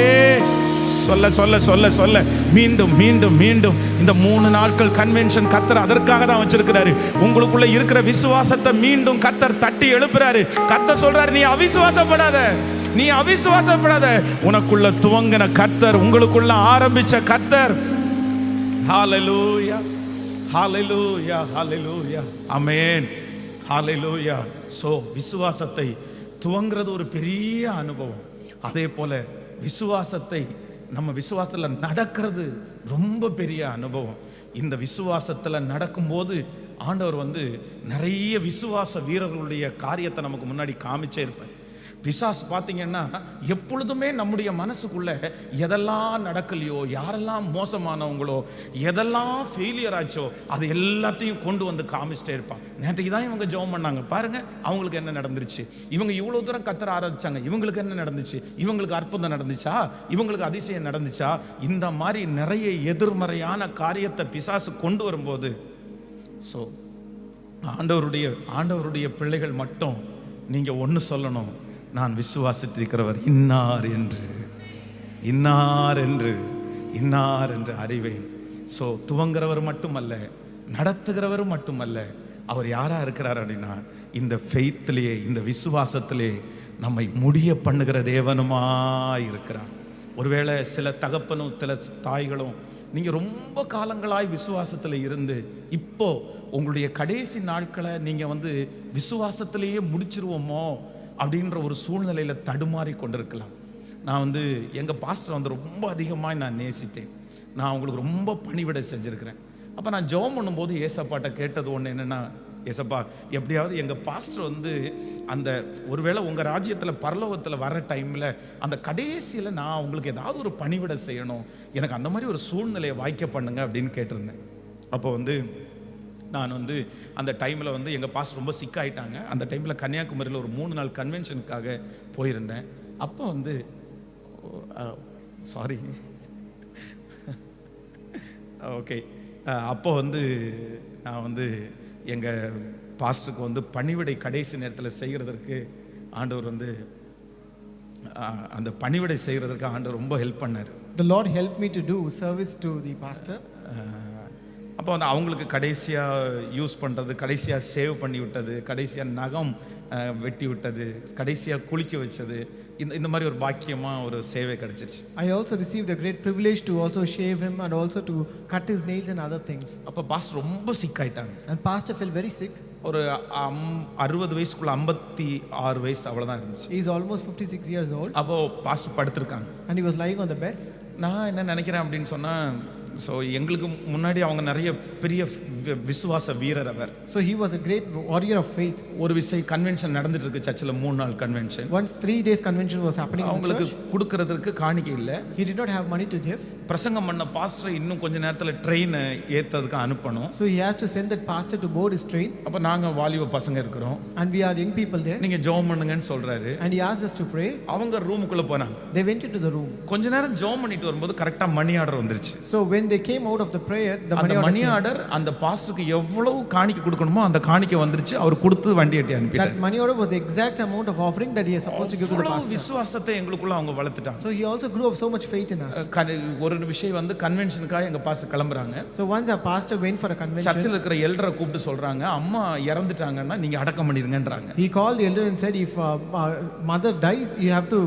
சொல்ல சொல்ல சொல்ல சொல்ல மீண்டும் மீண்டும் மீண்டும் இந்த 3 நாட்கள் கன்வென்ஷன் கர்த்தர் அதற்காக தான் வச்சிருக்கிறாரு. உங்களுக்குள்ள இருக்கிற விசுவாசத்தை மீண்டும் கர்த்தர் தட்டி எழுப்புறாரு. கர்த்தர் சொல்றாரு, நீ அவிசுவாசப்படாத, நீ அவிசுவாசப்படாத, உனக்குள்ள துவங்கின கர்த்தர், உங்களுக்குள்ள ஆரம்பிச்ச கர்த்தர். ஹalleluya. ஹalleluya ஹalleluya ஆமென் ஹalleluya. சோ விசுவாசத்தை துவங்கிறது ஒரு பெரிய அனுபவம். அதே போல விசுவாசத்தை நம்ம விசுவாசத்துல நடக்கிறது ரொம்ப பெரிய அனுபவம். இந்த விசுவாசத்துல நடக்கும்போது ஆண்டவர் நிறைய விசுவாச வீரர்களுடைய காரியத்தை நமக்கு முன்னாடி காமிச்சே இருப்பார். பிசாசு பார்த்தீங்கன்னா எப்பொழுதுமே நம்முடைய மனசுக்குள்ள எதெல்லாம் நடக்கலையோ, யாரெல்லாம் மோசமானவங்களோ, எதெல்லாம் ஃபெயிலியர் ஆச்சோ, அது எல்லாத்தையும் கொண்டு வந்து காமிச்சிட்டே இருப்பான். நேற்றைக்கு தான் இவங்க ஜெபம் பண்ணாங்க பாருங்க, அவங்களுக்கு என்ன நடந்துருச்சு, இவங்க இவ்வளோ தூரம் கர்த்தரை ஆராதிச்சாங்க, இவங்களுக்கு என்ன நடந்துச்சு, இவங்களுக்கு அற்புதம் நடந்துச்சா, இவங்களுக்கு அதிசயம் நடந்துச்சா. இந்த மாதிரி நிறைய எதிர்மறையான காரியத்தை பிசாசு கொண்டு வரும்போது ஸோ ஆண்டவருடைய பிள்ளைகள் மட்டும் நீங்க ஒன்று சொல்லணும், நான் விசுவாசித்திருக்கிறவர் இன்னார் என்று இன்னார் என்று இன்னார் என்று அறிவேன். ஸோ துவங்குறவர் மட்டுமல்ல, நடத்துகிறவர் மட்டுமல்ல, அவர் யாரா இருக்கிறார் அப்படின்னா இந்த ஃபெய்த்லேயே, இந்த விசுவாசத்திலே நம்மை முடிய பண்ணுகிற தேவனுமா இருக்கிறார். ஒருவேளை சில தகப்பனும் சில தாய்களும் நீங்கள் ரொம்ப காலங்களாய் விசுவாசத்தில் இருந்து இப்போ உங்களுடைய கடைசி நாட்களை நீங்கள் விசுவாசத்திலேயே முடிச்சிருவோமோ அப்படின்ற ஒரு சூழ்நிலையில் தடுமாறி கொண்டிருக்கலாம். நான் எங்கள் பாஸ்டர் ரொம்ப அதிகமாக நான் நேசித்தேன். நான் அவங்களுக்கு ரொம்ப பணிவிடை செஞ்சுருக்கிறேன். அப்போ நான் ஜெபம் பண்ணும்போது ஏசப்பாட்ட கேட்டது ஒன்று என்னென்னா, ஏசப்பா எப்படியாவது எங்கள் பாஸ்டர் அந்த ஒருவேளை உங்கள் ராஜ்யத்தில் பரலோகத்தில் வர டைமில் அந்த கடைசியில் நான் உங்களுக்கு ஏதாவது ஒரு பணிவிடை செய்யணும், எனக்கு அந்த மாதிரி ஒரு சூழ்நிலையை வாய்க்க பண்ணுங்க அப்படின்னு கேட்டிருந்தேன். அப்போ நான் அந்த டைமில் எங்கள் பாஸ்டர் ரொம்ப சிக்காயிட்டாங்க. அந்த டைமில் கன்னியாகுமரியில் ஒரு 3 நாள் கன்வென்ஷனுக்காக போயிருந்தேன். அப்போ சாரி ஓகே அப்போ நான் எங்கள் பாஸ்டருக்கு பணிவிடை கடைசி நேரத்தில் செய்கிறதற்கு ஆண்டவர் அந்த பணிவிடை செய்கிறதற்கு ஆண்டவர் ரொம்ப ஹெல்ப் பண்ணார். The Lord helped me to do service to the pastor. அப்போ அவங்களுக்கு கடைசியாக யூஸ் பண்ணுறது, கடைசியாக சேவ் பண்ணி விட்டது, கடைசியாக நகம் வெட்டி விட்டது, கடைசியாக குளிக்க வச்சது, இந்த மாதிரி ஒரு பாக்கியமாக ஒரு சேவை கிடைச்சிருச்சு. I also received a great privilege to also shave him and also to cut his nails and other things. அப்போ பாஸ்டர் ரொம்ப சிக் ஆயிட்டாங்க. And pastor felt very sick. ஒரு 60 வயசுக்குள்ள 56 வயசு அவ்வளோதான் இருந்துச்சு. He is almost 56 years old. அப்போ pastor படுத்திருக்காங்க. And he was lying on the bed. நான் என்ன நினைக்கிறேன் அப்படின்னு சொன்னால், ஸோ எங்களுக்கு முன்னாடி அவங்க நிறைய பெரிய விசுவாச வீரர் அவர். So he was a great warrior of faith. ஒரு விஷயம் கன்வென்ஷன் நடந்துட்டு இருக்கு சர்ச்சில், 3 நாள் convention. Once 3 days convention was happening in the அவங்களுக்கு church. கொடுக்கறதுக்கு காணிக்கை இல்லை. He did not have money to give. பிரசங்கம் பண்ண பாஸ்டர் இன்னும் கொஞ்ச நேரத்தில் ட்ரெயின் ஏற்றதுக்கு அனுப்பணும். So he has to send that pastor to board his train. அப்போ நாங்கள் வாலிப பசங்க இருக்கிறோம். And we are young people there. நீங்கள் ஜெபம் பண்ணுங்கன்னு சொல்றாரு. And he asked us to pray. அவங்க ரூமுக்குள்ள போனாங்க. They went into the room. கொஞ்ச நேரம் ஜெபம் பண்ணிட்டு வரும்போது கரெக்டாக மணி ஆர்டர் வந்துருச்சு. So when they came out of the prayer, the money order அந்த பாஸ்டருக்கு எவ்வளவு காணிக்கை கொடுக்கணுமோ அந்த காணிக்கை வந்துருச்சு. அவர் கொடுத்து வண்டி எட்டி அனுப்பிட்டார். That money order was the exact amount of offering that he is supposed to give to the pastor. விசுவாசத்தை எங்களுக்குள்ள அவங்க வளர்த்துட்டாங்க. So he also grew up so much faith in us. ஒரு விஷயம் கன்வென்ஷனுக்காக எங்க பாஸ்டர் கிளம்புறாங்க. So once our pastor went for a convention, சர்ச்சில் இருக்கிற எல்டரை கூப்பிட்டு சொல்றாங்க, அம்மா இறந்துட்டாங்கன்னா நீங்க அடக்கம் பண்ணிருங்கன்றாங்க. he called the elder and said, if mother dies, you have to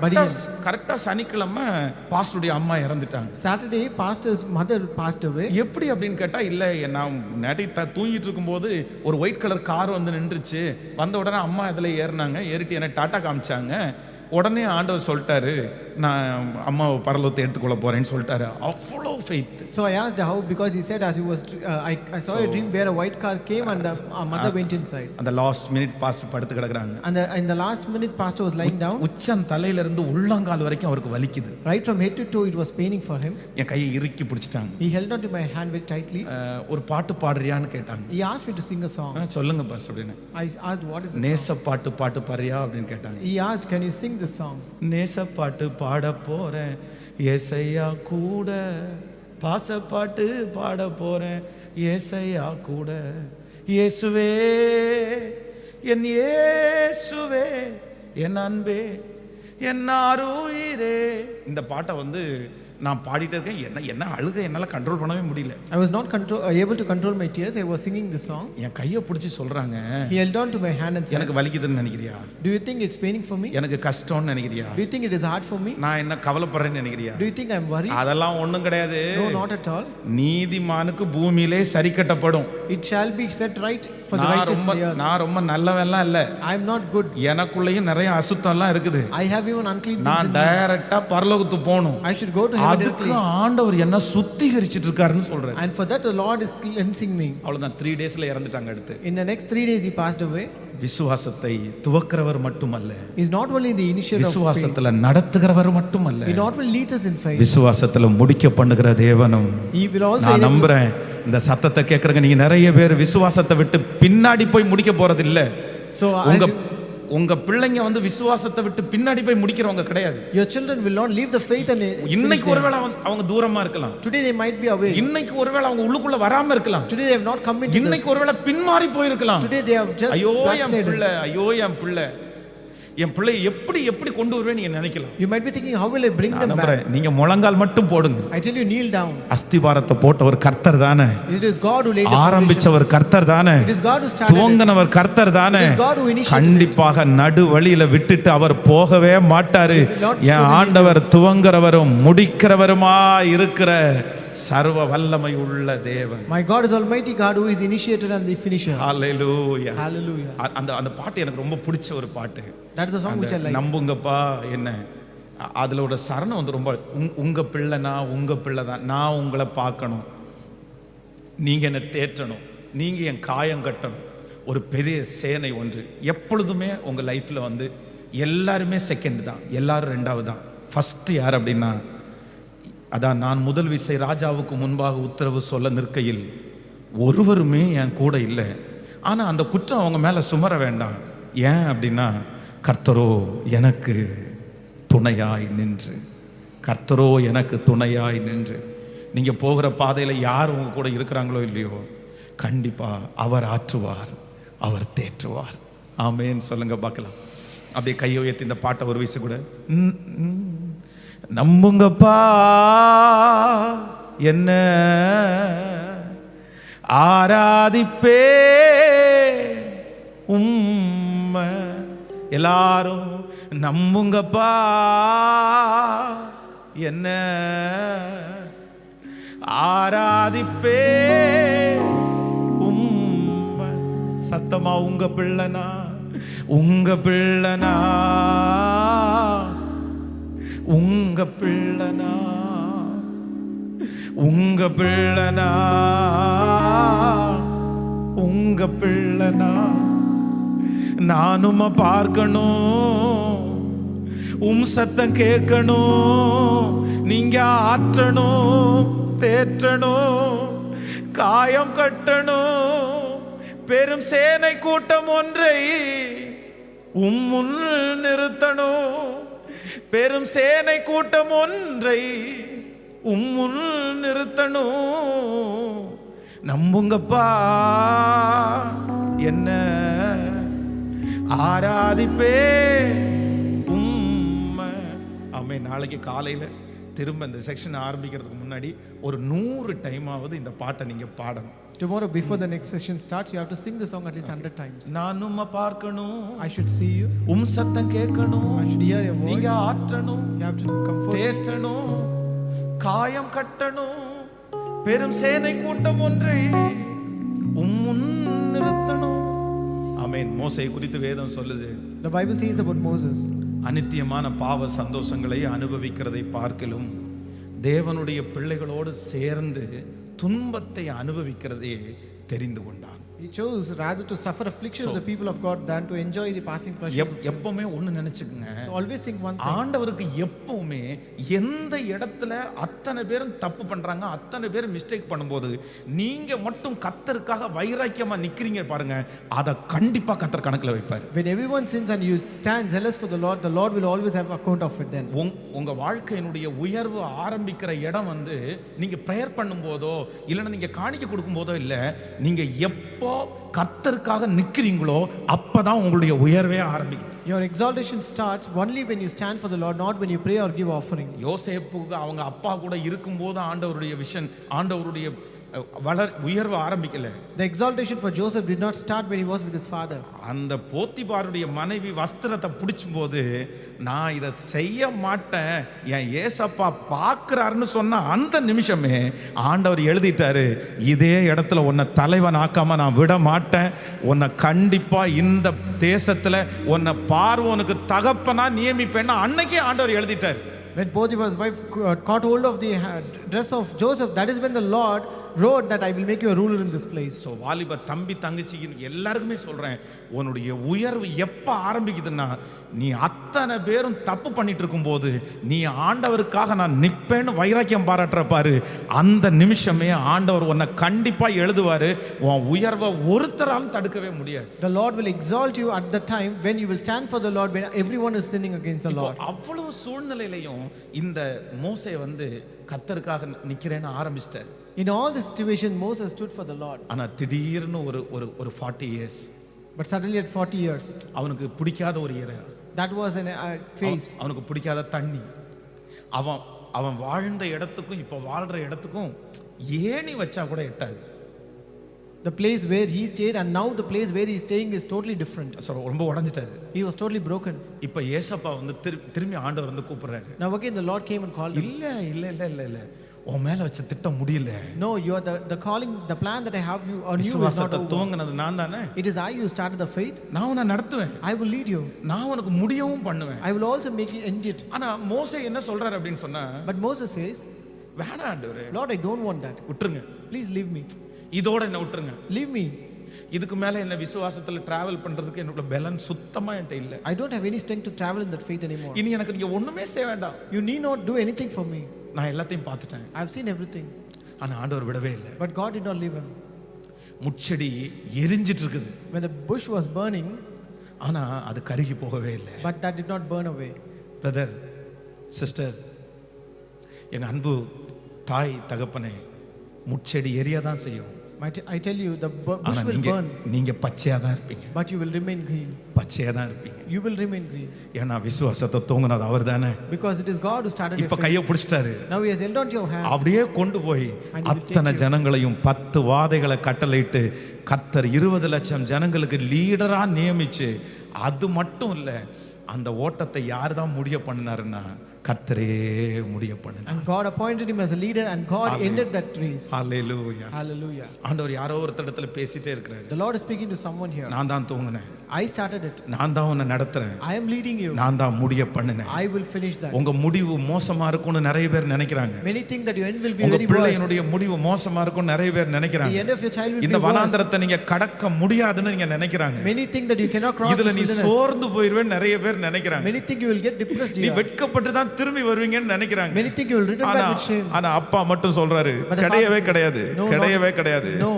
bury him. கரெக்டா சனிக்கிழமை பாஸ்டருடைய அம்மா இறந்துட்டாங்க. Saturday pastor's mother passed away. எப்படி அப்படின்னு கேட்டா, இல்ல நான் நேற்று தூங்கிட்டு இருக்கும்போது ஒரு ஒயிட் கலர் கார் நின்றுச்சு, வந்த உடனே அம்மா இதில் ஏறினாங்க, ஏறிட்டு என்ன டாட்டா காமிச்சாங்க, உடனே ஆண்டவர் சொல்லிட்டாரு நான் அம்மாவை பரலோகத்தை எடுத்துக்கொள்ள போறேன்னு சொல்லிட்டாரு. அவ்வளோ faith. So I asked how, because he said as he was I saw a dream where a white car came and the mother went inside. அந்த லாஸ்ட் மினிட் பாஸ்டர் படுத்து கிடக்குறாங்க. And in the last minute pastor was lying down. உச்சம் தலையில இருந்து உள்ளங்கால் வரைக்கும் அவருக்கு வலிக்குது. Right from head to toe it was paining for him. என் கையை இறுக்கி பிடிச்சிட்டாங்க. He held on to my hand very tightly. ஒரு பாட்டு பாடுறியான்னு கேட்டாங்க. He asked me to sing a song. சொல்லுங்க பாஸ்டர் அப்படின்னு. I asked what is it? நேச பாட்டு பாடுறியா அப்படின்னு கேட்டாங்க. He asked, can you sing this song? நேச பாட்டு பாட போறேன் ஏசையா கூட, பாசப்பாட்டு பாட போறேன் ஏசையா கூட, இயேசுவே என் இயேசுவே என் அன்பே என் ஆருயிரே. இந்த பாட்டை நான் பாடிட்டே இருக்கேன், என்ன அழுக என்னால கண்ட்ரோல் பண்ணவே முடியல. I was not able to control my tears. I was singing the song. என் கையை பிடிச்சி சொல்றாங்க, He held on to my hand and said, எனக்கு வலிக்குதுன்னு நினைக்கிறியா? do you think it's paining for me? எனக்கு கஷ்டம்னு நினைக்கிறியா? Do you think it is hard for me? நான் என்ன கவலைப்படுறேன்னு நினைக்கிறியா? Do you think I'm worried? அதெல்லாம் ஒண்ணும் கிடையாது. No, not at all. நீதிமானுக்கு பூமியிலே சரி கட்டப்படும். It shall be set right for the righteous in the earth. நான் ரொம்ப நல்லவன்லாம் இல்ல. I am not good. எனக்குள்ளேயும் நிறைய அசுத்தம்லாம் இருக்குது. I have even unclean things நான் in me. டைரக்டா பரலோகத்துக்கு போகணும். I should go to heaven அதுக்கு directly. ஆண்டவர் என்ன சுத்திகரிச்சிட்டு இருக்காருன்னு சொல்றாரு. And for that the Lord is cleansing me. அவ்வளவுதான், 3 daysல இறந்துட்டாங்க. அடுத்து In the next 3 days he passed away. விசுவாசத்தை துவக்கிறவர் மட்டுமல்ல, He is not only the initiator of faith. விசுவாசத்துல நடத்துகிறவர் மட்டுமல்ல, He not only leads us in faith. விசுவாசத்துல முடிக்க பண்ணுகிற தேவனும். He will also நான் enable us. நம்புறேன் இந்த சத்தத்தை கேட்கறங்க நீங்க நிறைய பேர் விசுவாசத்தை விட்டு பின்னாடி போய் முடிக்க போறது இல்ல. So உங்க பிள்ளைங்க வந்து விசுவாசத்தை விட்டு பின்னாடி போய் முடிக்கிறவங்க கிடையாது. your children will not leave the faith and இன்னைக்கு ஒருவேளை அவங்க தூரமா இருக்கலாம். today they might be away. இன்னைக்கு ஒருவேளை அவங்க உள்ளுக்குள்ள வராம இருக்கலாம். Today they have not come into this. இன்னைக்கு ஒருவேளை பின்மாறி போயிருக்கலாம். Today they have just ஐயோ என் backslidden. பிள்ளை, ஐயோ என் பிள்ளை, என் பிள்ளை எப்படி கொண்டு வருவேன்னு நீங்க நினைக்கலாம். You might be thinking, how will I bring them back? நீங்க முழங்கால் மட்டும் போடுங்க. I tell you, kneel down. அஸ்திவாரத்தை போட்டவர் கர்த்தர் தானே. It is God who laid the ஆரம்பிச்சவர் கர்த்தர் தானே. It is God who started. துவங்கினவர் கர்த்தர் தானே. It is God who initiated. கண்டிப்பாக நடு வழியில விட்டுட்டு அவர் போகவே மாட்டாரு. என் ஆண்டவர் துவங்குறவரும் முடிக்கிறவருமா இருக்கிற சர்வ வல்லமை உள்ள தேவன். My God is Almighty God who is initiator and the finisher. Hallelujah. Hallelujah. அந்த பாட்டு எனக்கு ரொம்ப பிடிச்ச ஒரு பாட்டு. That is a song which I like. நம்புங்கப்பா என்ன, அதுல ஒரு சரணம் வந்து ரொம்ப, உங்க பிள்ளைனா உங்க பிள்ளை தான், நான் உங்களை பார்க்கணும், நீங்க என்ன தேற்றணும், நீங்க என் காயம் கட்டணும். ஒரு பெரிய சேனை ஒன்று. எப்பொழுதுமே உங்க லைஃப்ல வந்து எல்லாருமே செகண்ட் தான், எல்லாரும் ரெண்டாவது தான். ஃபர்ஸ்ட் யார் அப்படின்னா, அதான் நான் முதல் விசை ராஜாவுக்கு முன்பாக உத்தரவு சொல்ல நிற்கையில் ஒருவருமே என் கூட இல்லை. ஆனா அந்த குற்றம் அவங்க மேல சுமர வேண்டாம். ஏன் அப்படின்னா, கர்த்தரோ எனக்கு துணையாய் நின்று, கர்த்தரோ எனக்கு துணையாய் நின்று. நீங்க போகிற பாதையில யார் உங்க கூட இருக்கிறாங்களோ இல்லையோ, கண்டிப்பா அவர் ஆற்றுவார், அவர் தேற்றுவார். ஆமென் சொல்லுங்க பார்க்கலாம். அப்படியே கையை உயர்த்தி இந்த பாட்டை ஒரு வயசு கூட நம்புங்கப்பா என்ன ஆராதிப்பே உம்மை. எல்லாரும் நம்புங்கப்பா என்ன ஆராதிப்பே உம்மை. சத்தமா உங்க பிள்ளைனா, உங்க பிள்ளைனா, உங்க பிள்ளைனா, உங்க பிள்ளைனா, உங்க பிள்ளைனா. நானும் பார்க்கணும், சத்தம் கேட்கணும், நீங்க ஆற்றணும், தேற்றணும், காயம் கட்டணும். பெரும் சேனை கூட்டம் ஒன்றை முன் நிறுத்தணும், பெரும் சேனை கூட்டம் ஒன்றை முன் நிறுத்தணும். நம்புங்கப்பா என்ன ஆராதிப்பே உம்மை. ஆமென். நாளைக்கு காலையில திரும்ப இந்த செக்ஷன் ஆரம்பிக்கிறதுக்கு முன்னாடி ஒரு 100 டைமாவது இந்த பாட்டை நீங்க பாடணும். Tomorrow before the next session starts, you have to sing the song at least 100 times. நான் உம்மை பார்க்கணும், I should see you. சத்தம் கேட்கணும், I should hear your voice. நீங்க ஆற்றணும், You have to comfort. தேற்றணும், காயம் கட்டணும், பெரும் சேனை கூட்டம் ஒன்றை முன் நிறுத்தணும். ஆமென். மோசே குறித்து வேதம் சொல்லுது. The Bible says about Moses. அநித்தியமான பாவ சந்தோஷங்களை அனுபவிக்கிறதை பார்க்கலும் தேவனுடைய பிள்ளைகளோடு சேர்ந்து துன்பத்தை அனுபவிக்கிறதே தெரிந்து கொண்டான். He chose rather to suffer affliction of the people of God than to enjoy the passing pleasures of sin. எப்பவுமே ஒண்ணு நினைச்சுக்கங்க. So always think one thing. ஆண்டவருக்கு எப்பவுமே எந்த இடத்துல அத்தனை பேரும் தப்பு பண்றாங்க, அத்தனை பேர் மிஸ்டேக் பண்ணும்போது நீங்க மட்டும் கர்த்தருக்காக வைராக்கியமா நிக்கிறீங்க பாருங்க, அத கண்டிப்பா கர்த்தர் கணக்குல வைப்பார். When everyone sins and you stand zealous for the Lord will always have account of it then. உங்க வாழ்க்கையினுடைய உயர்வு ஆரம்பிக்கிற இடம் வந்து நீங்க பிரேயர் பண்ணும்போதோ இல்லைன்னா நீங்க காணிக்கை கொடுக்கும் போதோ இல்ல, நீங்க எப்போ கர்த்தருக்காக நிக்கிறீங்களோ அப்பதான் உங்களுடைய உயர்வே ஆரம்பிக்குது. Your exaltation starts only when you stand for the Lord, not when you pray or give offering. யோசேப்புக்கு அவங்க அப்பா கூட இருக்கும்போது ஆண்டவருடைய விஷன், ஆண்டவருடைய உயர்வு ஆரம்பிக்கல. The exaltation for Joseph did not start when he was with his father. அந்த போத்திபாருடைய மனைவி வஸ்திரத்தை பிடிச்சும்போது நான் இதை செய்ய மாட்டேன், என் ஏசப்பா பார்க்கிறாருன்னு சொன்ன அந்த நிமிஷமே ஆண்டவர் எழுதிட்டாரு, இதே இடத்துல உன்னை தலைவன் ஆக்காம நான் விட மாட்டேன், உன்னை கண்டிப்பா இந்த தேசத்துல உன்னை பார்வோனுக்கு தகப்பனா நியமிப்பேன்னு அன்னைக்கே ஆண்டவர் எழுதிட்டார். When Potiphar's wife caught hold of the dress of Joseph, that is when the Lord wrote that I will make you a ruler in this place. So வாலிப தம்பி தங்கச்சி எல்லாருக்குமே சொல்கிறேன், உன்னுடைய உயர்வு எப்போ ஆரம்பிக்குதுன்னா நீ அத்தனை பேரும் தப்பு பண்ணிட்டு இருக்கும்போது நீ ஆண்டவருக்காக நான் நிற்பேன்னு வைராக்கியம் பாராட்டுற பாரு, அந்த நிமிஷமே ஆண்டவர் உன்னை கண்டிப்பாக எழுதுவார். உன் உயர்வை ஒருத்தராலும் தடுக்கவே முடியாது. The Lord will exalt you at the time when you will stand for the Lord, when everyone is sinning against the Lord. அவ்வளவு சூழ்நிலையிலையும் இந்த மோசே கர்த்தருக்காக நிற்கிறேன்னு ஆரம்பிச்சிட்டார். In all this situation, Moses stood for the Lord. ஆனால் திடீர்னு ஒரு 40 years, But suddenly at 40 years, அவனுக்கு பிடிக்காத ஒரு இறை, that was a phase. அவனுக்கு பிடிக்காத தண்ணி, அவன் வாழ்ந்த இடத்துக்கும் இப்போ வாழ்ற இடத்துக்கும் ஏணி வச்சா கூட எட்டாது. The place where he stayed and now the place where he is staying is totally different. ரொம்ப உடைஞ்சிட்டாரு. He was totally broken. இப்போ ஏசப்பா திரும்பி ஆண்டவர் கூப்பிடுறாரு. Now again the Lord came and called him. இல்ல உன் மேல வச்ச திட்டம் முடியல. No, you are the calling, the plan that I have you on you is not over. துவங்கினது நான் தானே. It is I who started the faith. நான் உன்னை நடத்துவேன். I will lead you. நான் உனக்கு முடியவும் பண்ணுவேன். I will also make you end it. ஆனா மோசே என்ன சொல்றாரு அப்படினு சொன்னா, But Moses says, வேணாம் ஆண்டவரே, Lord, I don't want that. விட்டுருங்க. Please leave me. இதோட என்ன விட்டுருங்க. Leave me. இதுக்கு மேல என்ன விசுவாசத்துல டிராவல் பண்றதுக்கு என்னோட பலன் சுத்தமா என்கிட்ட இல்ல. I don't have any strength to travel in that faith anymore. இனி எனக்கு நீங்க ஒண்ணுமே செய்ய வேண்டாம். You need not do anything for me. நான் எல்லாத்தையும் பார்த்துட்டேன். I have seen everything. ஆனா ஆண்டவர் விடவே இல்லை. But God did not leave him. முட்செடி எரிஞ்சிட்டு இருக்குது. When the bush was burning, ஆனா அது கருகி போகவே இல்லை. but that did not burn away. Brother, sister, எங்க அன்பு தாய் தகப்பனே, முட்செடி எரியதான் செய்யும். I tell you, the bush will burn. நீங்க பச்சையா தான் இருப்பீங்க. But you will remain green. பச்சையா தான் இருப்பீங்க. You will remain green. ஏன்னா விசுவாசத்தை தூங்குனது அவர்தானே. Because it is God who started your இப்ப faith. கையை பிடிச்சிட்டாரு. Now he has held on to your hand. அப்படியே கொண்டு போய் அத்தனை ஜனங்களையும் 10 வாதைகளை கட்டளையிட்டு கர்த்தர் 20 லட்சம் ஜனங்களுக்கு லீடரா நியமிச்சு, அது மட்டும் இல்ல, அந்த ஓட்டத்தை யார் தான் முடிய பண்ணினாருன்னா கர்த்தரே முடிய பண்ணினார். And God appointed him as a leader and God ended that race. Hallelujah. Hallelujah. ஆண்டவர் யாரோ ஒரு இடத்துல பேசிட்டே இருக்கிறாரு. The Lord is speaking to someone here. நான் தான் தூங்குனேன். I started it. நான் தான் உன்னை நடத்துறேன். I am leading you. நான் தான் முடிய பண்ணினேன். I will finish that. உங்க முடிவு மோசமா இருக்கும்னு நிறைய பேர் நினைக்கிறாங்க. Many think that your end will be உங்க very worse. பிள்ளையினுடைய முடிவு மோசமா இருக்கும்னு நிறைய பேர் நினைக்கிறாங்க. The end of your child will be இந்த worse. வனாந்தரத்தை நீங்க கடக்க முடியாதுன்னு நீங்க நினைக்கிறாங்க. Many think that you cannot cross இதுல this நீ wilderness. சோர்ந்து போயிடுவேன்னு நிறைய பேர் நினைக்கிறாங்க. Many think you will get depressed நீ here. வெட்கப்பட்டு தான் திரும்பி வருவீங்கன்னு நினைக்கிறாங்க. Many think you will return back with shame. ஆனா அப்பா மட்டும் சொல்றாரு, But the கிடையவே Father கிடையாது, No, கிடையவே கிடையாது. No.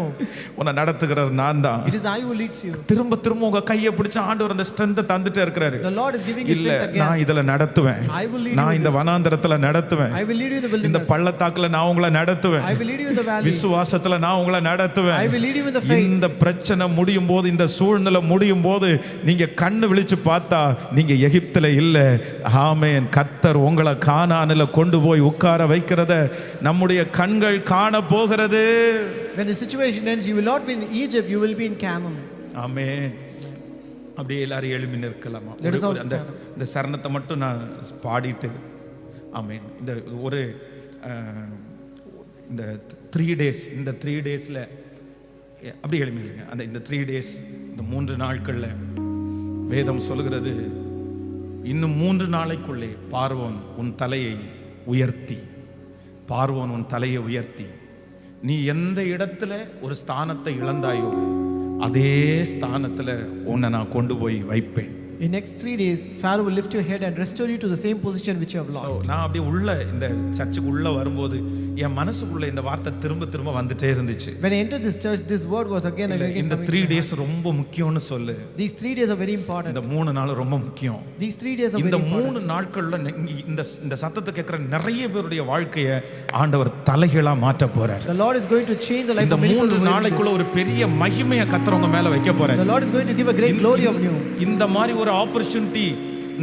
உன்னை நடத்துகிறவர் நான் தான். It is I who leads you. திரும்ப திரும்ப உங்க கையை பிடிச்சு ஆண்டவர் அந்த ஸ்ட்ரெngth தந்துட்டே இருக்காரு. The Lord is giving you இல்ல, strength again. நான் இதுல நடத்துவேன். I will lead you நான் in இந்த this. வனாந்தரத்துல நடத்துவேன். I will lead you in the இந்த wilderness. பள்ளத்தாக்குல நான் உங்களை நடத்துவேன். I will lead you in the valley. விசுவாசத்துல நான் உங்களை நடத்துவேன். I will lead you in the faith. இந்த பிரச்சனை முடியும் போது, இந்த சூழ்நிலை முடியும் போது நீங்க கண்ணு விழிச்சு பார்த்தா நீங்க எகிப்துல இல்ல. ஆமென். கர்த்தர் உங்களை கானானில கொண்டு போய் உட்கார வைக்கிறத நம்முடைய கண்கள் காண போகிறது. When the situation ends, you will not be in Egypt, you will be in Canaan. ஆமென். அப்படியே எல்லாரும் எழும்பி நிற்கலாமா? Let us all அந்த stand. இந்த சரணத்தை மட்டும் நான் பாடிட்டு, ஆமென், இந்த ஒரு இந்த 3 days, இந்த 3 daysல அப்படி எழுப்பிடுங்க. அந்த இந்த 3 days, இந்த 3 நாட்கள்ல வேதம் சொல்லுகிறது, இன்னும் 3 நாளைக்குள்ளே பார்வோன் உன் தலையை உயர்த்தி, பார்வோன் உன் தலையை உயர்த்தி, நீ எந்த இடத்துல ஒரு ஸ்தானத்தை இழந்தாயோ அதே ஸ்தானத்துல உன்னை நான் கொண்டு போய் வைப்பேன். In next 3 days, Pharaoh will lift your head and restore you to the same position which you have lost. நான் அப்படியே உள்ள இந்த சர்ச்சுக்கு உள்ள வரும்போது என் மனசுக்குள்ள இந்த வார்த்தை திரும்ப திரும்ப வந்துட்டே இருந்துச்சு. When I entered this church, this word was again and again. இந்த 3 days ரொம்ப முக்கியம்னு சொல்லு. These 3 days are very important. இந்த 3 நாள் ரொம்ப முக்கியம். These 3 days are very இந்த important. 3 நாட்கள்ல இந்த சத்தத்தை கேட்கிற நிறைய பேருடைய வாழ்க்கையை ஆண்டவர் தலைகீழா மாற்ற போறார். The Lord is going to change the life இந்த of many people. 3 நாளைக்குள்ள ஒரு பெரிய மகிமையை கர்த்தர் உங்க மேல வைக்க போறார். The Lord is going to give a great glory of you. இந்த மாதிரி ஒரு ஆப்பர்ச்சுனிட்டி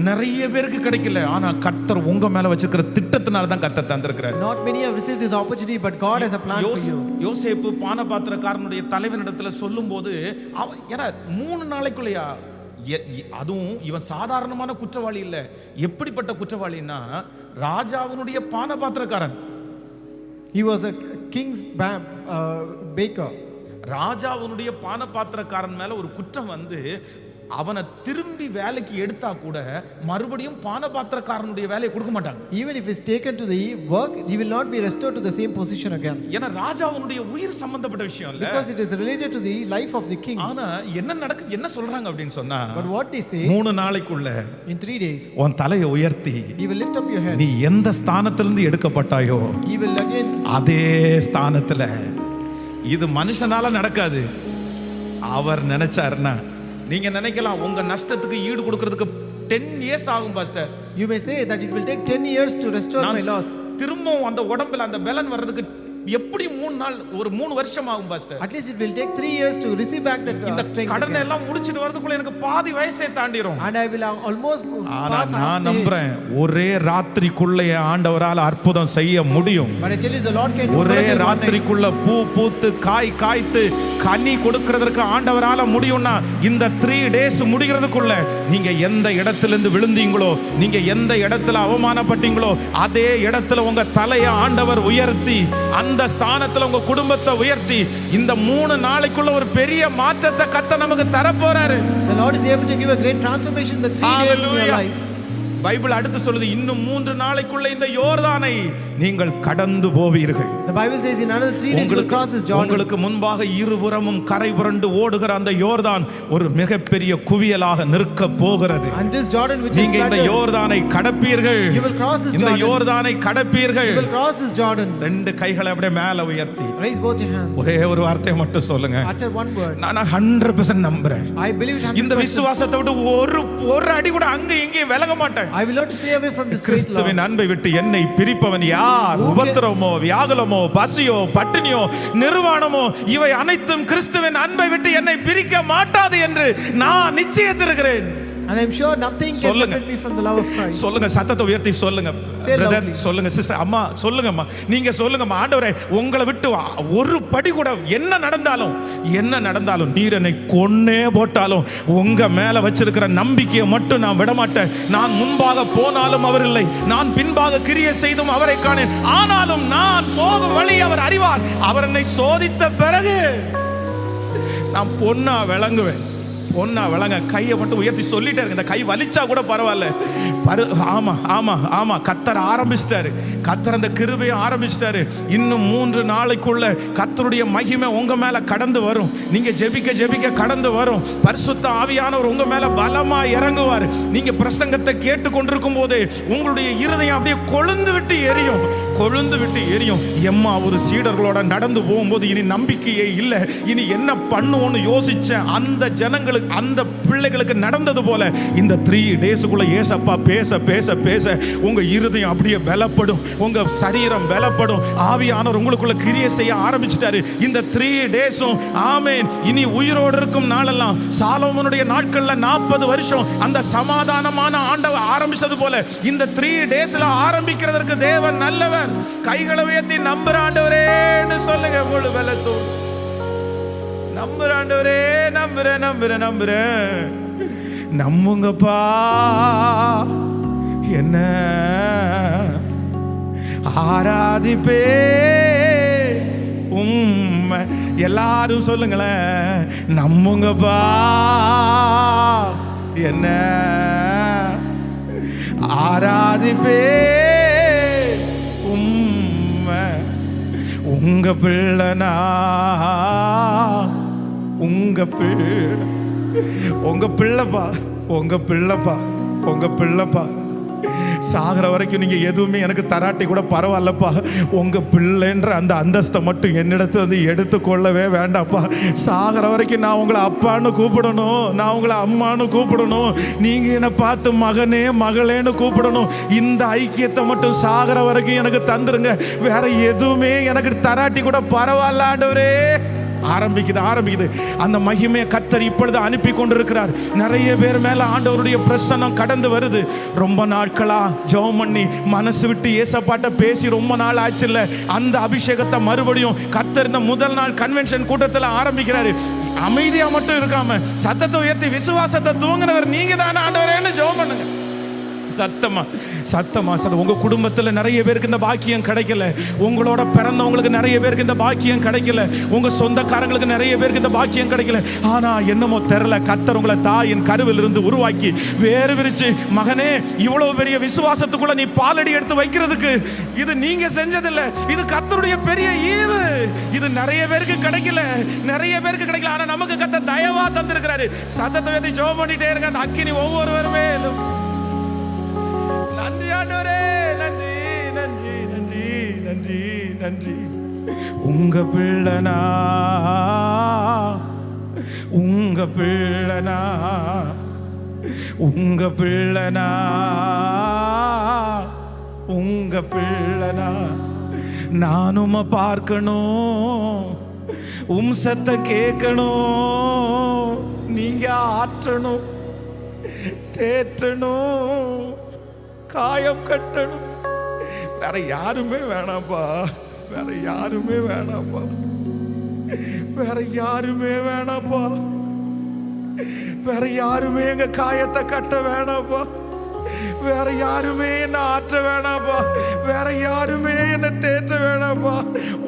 நிறைய பேருக்கு கிடைக்கல. ஆனா கர்த்தர் உங்க மேல வச்சிருக்கிற திட்டத்தினால தான் கர்த்தர் தந்திருக்கிறார். Not many have received this opportunity, but God has a plan for you. யோசேப்பு பானபாத்திரக்காரனுடைய தலைவனிடத்துல சொல்லும்போது ஏன்னா 3 நாளைக்குள்ளயா, அதுவும் இவன் சாதாரணமான குற்றவாளி இல்ல. எப்படிப்பட்ட குற்றவாளின்னா ராஜாவினுடைய பானபாத்திரக்காரன். He was a king's baker. ராஜாவினுடைய பானபாத்திரக்காரன் மேல ஒரு குற்றம் வந்து அவனை திரும்பி வேலைக்கு எடுத்தா கூட மறுபடியும் பானபாத்திரக்காரனுடைய வேலையை கொடுக்க மாட்டாங்க. Even if he's taken to the work, he will not be restored to the same position again. ஏன்னா ராஜாவுடைய உயிர் சம்பந்தப்பட்ட விஷயம் இல்ல. Because it is related to the life of the king. ஆனா என்ன சொல்றாங்க அப்படின்னு சொன்னா, But what they say, 3 நாளைக்குள்ள in 3 days உன் தலையை உயர்த்தி he will lift up your head. நீ எந்த ஸ்தானத்திலிருந்து எடுக்கப்பட்டாயோ He will again, அதே ஸ்தானத்துல. இது மனுஷனால நடக்காது. அவர் நினைச்சாருன்னா, நீங்க நினைக்கலாம் உங்க நஷ்டத்துக்கு ஈடு கொடுக்கிறதுக்கு 10 years ஆகும் pastor. you may say that it will take 10 years to restore my loss. திரும்பவும் அந்த உடம்புல அந்த பலன் வர்றதுக்கு எப்படி 3 நாள் ஒரு 3 வருஷம் ஆகும் pastor. At least it will take 3 years to receive back that strength. கடனை எல்லாம் முடிச்சிட்டு வரதுக்குள்ள எனக்கு பாதி வயசே தாண்டிரும். And I will almost pass நான் நம்புறேன் ஒரே ராத்திரிக்குள்ள ஆண்டவரால் அற்புதம் செய்ய முடியும். But I tell you, the Lord can do ஒரே ராத்திரிக்குள்ள பூ பூத்து காய் காய்த்து கனி கொடுக்கிறதுக்கு ஆண்டவரால முடியும்னா இந்த 3 days முடிகிறதுக்குள்ள நீங்க எந்த இடத்திலிருந்து விழுந்தீங்களோ, நீங்க எந்த இடத்துல அவமானப்பட்டீங்களோ அதே இடத்துல உங்க தலையை ஆண்டவர் உயர்த்தி அந்த ஸ்தானத்துல உங்க குடும்பத்தை உயர்த்தி இந்த 3 நாளைக்குள்ள ஒரு பெரிய மாற்றத்தை கர்த்தர் நமக்கு தர போறாரு. The Lord is able to give a great transformation in the 3 days of your life. Bible அடுத்து சொல்லுது, இன்னும் 3 நாளைக்குள்ள இந்த யோர்தானை நீங்கள் கடந்து போவீர்கள். The Bible says in another 3 days you will cross this Jordan. உங்களுக்கு முன்பாக இருபுறமும் கரை புரண்டு ஓடுகிற அந்த யோர்தான் ஒரு மிகப்பெரிய குவியலாக நிற்க போகிறது. And this Jordan which is நீங்க இந்த யோர்தானை கடப்பீர்கள். You will cross this Jordan. இந்த யோர்தானை கடப்பீர்கள். You will cross this Jordan. 2 கைகளை அப்படியே மேலே உயர்த்தி Raise both your hands. ஒரே ஒரு வார்த்தை மட்டும் சொல்லுங்க. Utter one word. நான் 100% நம்புறேன். I believe it 100%. இந்த விசுவாசத்தை விட்டு ஒரு அடி கூட அங்க இங்கே விலக மாட்டேன். I will not stay away from this faith. கிறிஸ்துவின் அன்பை விட்டு என்னை பிரிப்பவன் யார்? உபத்திரவமோ, வியாகுலமோ, பசியோ, பட்டினியோ, நிர்வாணமோ, இவை அனைத்தும் கிறிஸ்துவின் அன்பை விட்டு என்னை பிரிக்க மாட்டாது என்று நான் நிச்சயித்திருக்கிறேன். And I'm sure nothing can separate me from the love of Christ. சொல்லுங்க, சத்தத்தை உயர்த்தி சொல்லுங்க பிரதர், சொல்லுங்க சிஸ்டர், அம்மா சொல்லுங்கம்மா, நீங்க சொல்லுங்கம்மா. ஆண்டவரே, உங்களை விட்டு ஒரு படி கூட என்ன நடந்தாலும் நீர் என்னை கொன்னே போட்டாலும் உங்க மேல வச்சிருக்கிற நம்பிக்கையை மட்டும் நான் விட மாட்டேன். நான் முன்பாக போனாலும் அவர் இல்லை, நான் பின்பாக கிரியை செய்தும் அவரை காணேன். ஆனாலும் நான் போகும் வழி அவர் அறிவார். அவர் என்னை சோதித்த பிறகு நான் பொன்னா விளங்குவேன். கையை மட்டும் உயர்த்தி சொல்லிட்டே இருக்கு. இந்த கை வலிச்சா கூட பரவாயில்ல. ஆமா கர்த்தர் ஆரம்பிச்சிட்டாரு. கர்த்தர் அந்த கிருபையை ஆரம்பிச்சிட்டாரு. இன்னும் 3 நாளைக்குள்ள கர்த்தருடைய மகிமை உங்க மேல கடந்து வரும். நீங்க ஜெபிக்க கடந்து வரும். பரிசுத்த ஆவியானவர் உங்க மேல பலமா இறங்குவார். நீங்க பிரசங்கத்தை கேட்டு கொண்டிருக்கும் போது உங்களுடைய இருதயம் அப்படியே கொழுந்து விட்டு எரியும். எம்மா ஒரு சீடர்களோட நடந்து போகும்போது இனி நம்பிக்கையே இல்லை, இனி என்ன பண்ணுவோன்னு யோசிச்ச அந்த ஜனங்களுக்கு, அந்த பிள்ளைகளுக்கு நடந்தது போல இந்த 3 டேஸ்க்குள்ள ஏசப்பா பேச உங்க இருதயம் அப்படியே பலப்படும், உங்க சரீரம் பலப்படும். ஆவியானவர் உங்களுக்குள்ள கிரியை செய்ய ஆரம்பிச்சிட்டாரு. இந்த 3 டேஸும் ஆமென். இனி உயிரோடு இருக்கும் நாளெல்லாம் சாலோமோனுடைய நாட்கள்ல 40 வருஷம் அந்த சமாதானமான ஆண்டவர் ஆரம்பிச்சது போல இந்த 3 டேஸ்ல ஆரம்பிக்கிறதற்கு தேவன் நல்லவர். கைகளை உயர்த்தி நம்புற ஆண்டவரேன்னு சொல்லுங்க. முழு பலத்தோடு நம்புற ஆண்டவரே, நம்புறேன். நம்புங்கப்பா என்ன ஆராதிப்பே உம்மை. எல்லாரும் சொல்லுங்களேன், நம்புங்கப்பா என்ன ஆராதிப்பே உம்மை. உங்க பிள்ளைனா உங்க பிள்ளைப்பா சாகிற வரைக்கும் நீங்க எதுவுமே எனக்கு தராட்டி கூட பரவாயில்லப்பா, உங்க பிள்ளைன்ற அந்த அந்தஸ்தை மட்டும் என்னிடத்துல வந்து எடுத்துக்கொள்ளவே வேண்டாப்பா. சாகிற வரைக்கும் நான் உங்களை அப்பான்னு கூப்பிடணும், நான் உங்களை அம்மான்னு கூப்பிடணும், நீங்க என்னை பார்த்து மகனே மகளேன்னு கூப்பிடணும். இந்த ஐக்கியத்தை மட்டும் சாகிற வரைக்கும் எனக்கு தந்துருங்க, வேற எதுவுமே எனக்கு தராட்டி கூட பரவாயில்ல ஆண்டவரே. ஆரம்பிக்குது அந்த மகிமையை கர்த்தர் இப்பொழுது அனுப்பி கொண்டிருக்கிறார். நிறைய பேர் மேல ஆண்டவருடைய பிரசன்னம் கடந்து வருது. ரொம்ப நாட்களா ஜெபம் பண்ணி மனசு விட்டு ஏசப்பாட்ட பேசி ரொம்ப நாள் ஆச்சு இல்ல, அந்த அபிஷேகத்தை மறுபடியும் கர்த்தர் இந்த முதல் நாள் கன்வென்ஷன் கூட்டத்தில் ஆரம்பிக்கிறாரு. அமைதியா மட்டும் இருக்காம சத்தத்தை உயர்த்தி விசுவாசத்தை தூங்கினவர் நீங்க தானே ஆண்டவரேன்னு ஜெபம் பண்ணுங்க. சத்தமா உங்க குடும்பத்தில் நிறைய பேருக்கு இந்த பாக்கியம் கிடைக்கல, உங்களோட பிறந்தவங்களுக்கு நிறைய பேருக்கு இந்த பாக்கியம் கிடைக்கல, உங்க சொந்தக்காரங்களுக்கு நிறைய பேருக்கு இந்த பாக்கியம் கிடைக்கல. ஆனா என்னமோ தெரியல, கர்த்தர் உங்களை தாயின் கருவில் இருந்து உருவாக்கி வேறு விரிச்சு, மகனே இவ்வளவு பெரிய விசுவாசத்துக்குள்ள நீ பாலடி எடுத்து வைக்கிறதுக்கு இது நீங்க செஞ்சதில்லை, இது கர்த்தருடைய பெரிய ஈவு. இது நிறைய பேருக்கு கிடைக்கல, ஆனா நமக்கு கர்த்தர் தயவா தந்திருக்கிறாரு. சத்தத்தை வைத்து ஜெபம் பண்ணிட்டே இருங்க. அந்த அக்கினி ஒவ்வொருவருமே நன்றி ஆண்டவரே, நன்றி நன்றி நன்றி நன்றி நன்றி. உங்க பிள்ளனா உங்க பிள்ளனா உங்க பிள்ளனா உங்க பிள்ளனா நானும் பார்க்கணும், சத்த கேட்கணும், நீங்க ஆற்றணும், தேற்றணும், காயம் கட்டணும். வேற யாருமே வேணாப்பா, வேற யாருமே வேணாப்பா, வேற யாருமே வேணாப்பா, வேற யாருமே எங்க காயத்தை கட்ட வேணாப்பா, வேற யாருமே என்ன ஆற்ற வேணாப்பா, வேற யாருமே என்ன தேற்ற வேணாப்பா.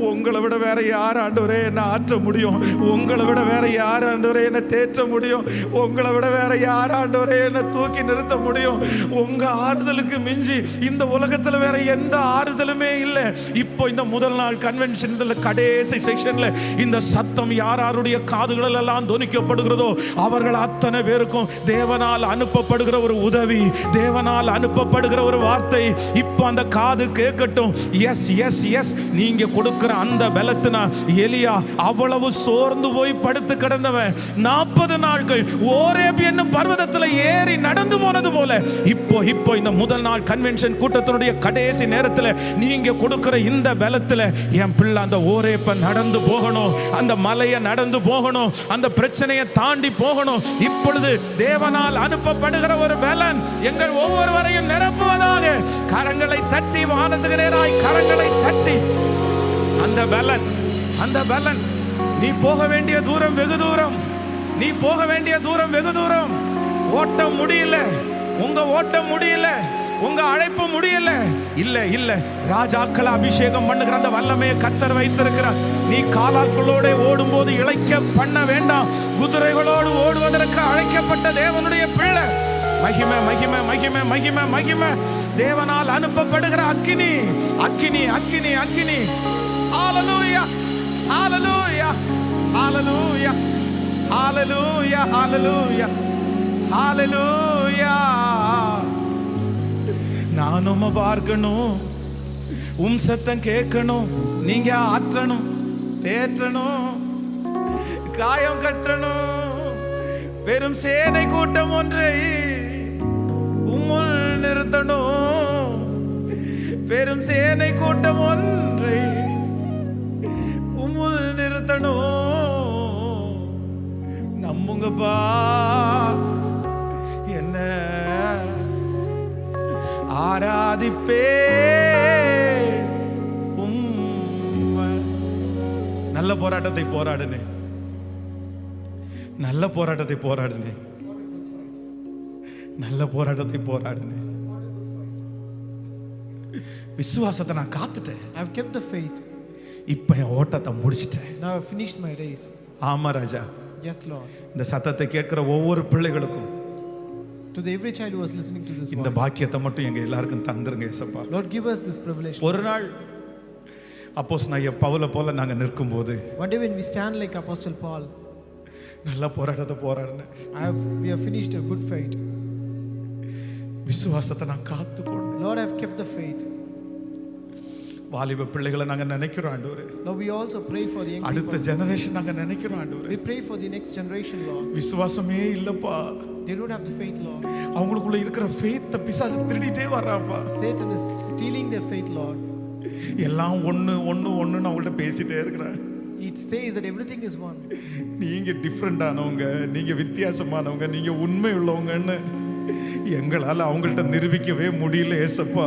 உங்களை விட வேற யார் ஆண்டவரே என்ன ஆற்ற முடியும்? உங்களை விட வேற யார் ஆண்டவரே என்ன தேற்ற முடியும்? உங்களை விட வேற யார் ஆண்டவரே என்ன தூக்கி நிறுத்த முடியும்? உங்க ஆறுதலுக்கு மிஞ்சி இந்த உலகத்துல வேற எந்த ஆறுதலுமே இல்லை. இப்போ இந்த முதல் நாள் கன்வென்ஷன் கடைசி செக்ஷன்ல இந்த சத்தம் யாருடைய காதுகளில் எல்லாம் துணிக்கப்படுகிறதோ அவர்கள் அத்தனை பேருக்கும் தேவனால் அனுப்பப்படுகிற ஒரு உதவி, தேவனால் அனுப்பப்படுகிற ஒரு வார்த்தை இப்போ அந்த காது கேட்கட்டும். எஸ் எஸ் எஸ், நீங்க கொடுக்கிற அந்த பலத்தினா எலியா அவ்வளவு சோர்ந்து போய் படுத்து கிடந்தவன் 40 நாட்கள் ஓரேப் என்னும் பர்வதத்தில் ஏறி நடந்து போனது போல இப்போ இந்த முதல் நாள் கன்வென்ஷன் கூட்டத்தினுடைய கடைசி நேரத்தில் நீங்க கொடுக்கிற இந்த பலத்தில் என் பிள்ளை அந்த ஓரேப்ப நடந்து போகணும், அந்த மலையை நடந்து போகணும், அந்த பிரச்சனையை தாண்டி போகணும். இப்பொழுது தேவனால் அனுப்பப்படுகிற ஒரு பலன் எங்கள் ஒவ்வொருவரையும் நிரப்புவதாக. கரங்களை தட்டி வானத்துக்கு நேராய் கரங்களை தட்டி அந்த பலன் நீ போக வேண்டிய தூரம் வெகு தூரம், நீ போக வேண்டிய தூரம் வெகு தூரம். ஓட்டம் முடியல, உங்க ஓட்டம் முடியல, உங்க அழைப்பு முடியல. இல்ல ராஜாக்களை அபிஷேகம் பண்ணுகிற அந்த வல்லமையை கர்த்தர் வைத்திருக்கிறார். நீ காலாட்களோட ஓடும் போது இளைக்க பண்ண வேண்டாம், குதிரைகளோடு ஓடுவதற்கு அழைக்கப்பட்ட தேவனுடைய பிள்ளை. மகிமை மகிமை மகிமை மகிமை மகிமை. தேவனால் அனுப்பப்படுகிற அக்கினி அக்கினி அக்கினி அக்கினி. ஹalleluya ஹalleluya ஹalleluya ஹalleluya ஹalleluya ஹalleluya. நானும் பார்க்கணும், சத்தம் கேட்கணும், நீங்க ஆற்றணும், தேற்றணும், காயம் கட்டணும். வெறும் சேனை கூட்டம் ஒன்றை உம்முள் நிறுத்தணும், வெறும் சேனை கூட்டம் ஒன்றை உம்முள் நிறுத்தணும். நம்புங்கப்பா என்ன ஆராதிப்பே. நல்ல போராட்டத்தை போராடுனேன், நல்ல போராட்டத்தை போராடுனேன், நல்ல போராட்டத்தை போராடுனேன். விசுவாசத்தை நான் காத்துட்டேன். I have kept the faith. இப்போ என் ஓட்டத்தை முடிச்சிட்டேன். Now I have finished my race. ஆமா ராஜா. Yes Lord. இந்த சத்தத்தை கேட்கிற ஒவ்வொரு பிள்ளைகளுக்கும், to the every child who was listening to this இந்த voice, பாக்கியத்தை மட்டும் எங்க எல்லாருக்கும் தந்துருங்க இயேசுப்பா. Lord give us this privilege. ஒரு நாள் அப்போஸ்தலனாகிய பவுலை போல நாங்க நிற்கும்போது, one day when we stand like Apostle Paul, நல்ல போராட்டத்தை போராடினேன். we have finished a good fight. விசுவாசத்தை நான் காத்துக்கொண்டேன். Lord, I've kept the faith. வாலிப பிள்ளைகளை நாங்க நினைக்கிறோம் ஆண்டவரே. Lord, we also pray for the young அடுத்த people. ஜெனரேஷன் நாங்க நினைக்கிறோம் ஆண்டவரே. We pray for the next generation, Lord. விசுவாசமே இல்லப்பா, They don't have the faith, Lord. அவங்களுக்குள்ள இருக்கிற ஃபெய்த்தை பிசாசு திருடிட்டே வர்றாப்பா. Satan is stealing their faith, Lord. எல்லாம் ஒன்னு அவங்கள்ட்ட பேசிட்டே இருக்கிறேன். It says that everything is one. நீங்க டிஃப்ரெண்டானவங்க, நீங்க வித்தியாசமானவங்க, நீங்க உண்மை உள்ளவங்கன்னு எங்களால அவங்கள்ட்ட நிரூபிக்கவே முடியல ஏசப்பா.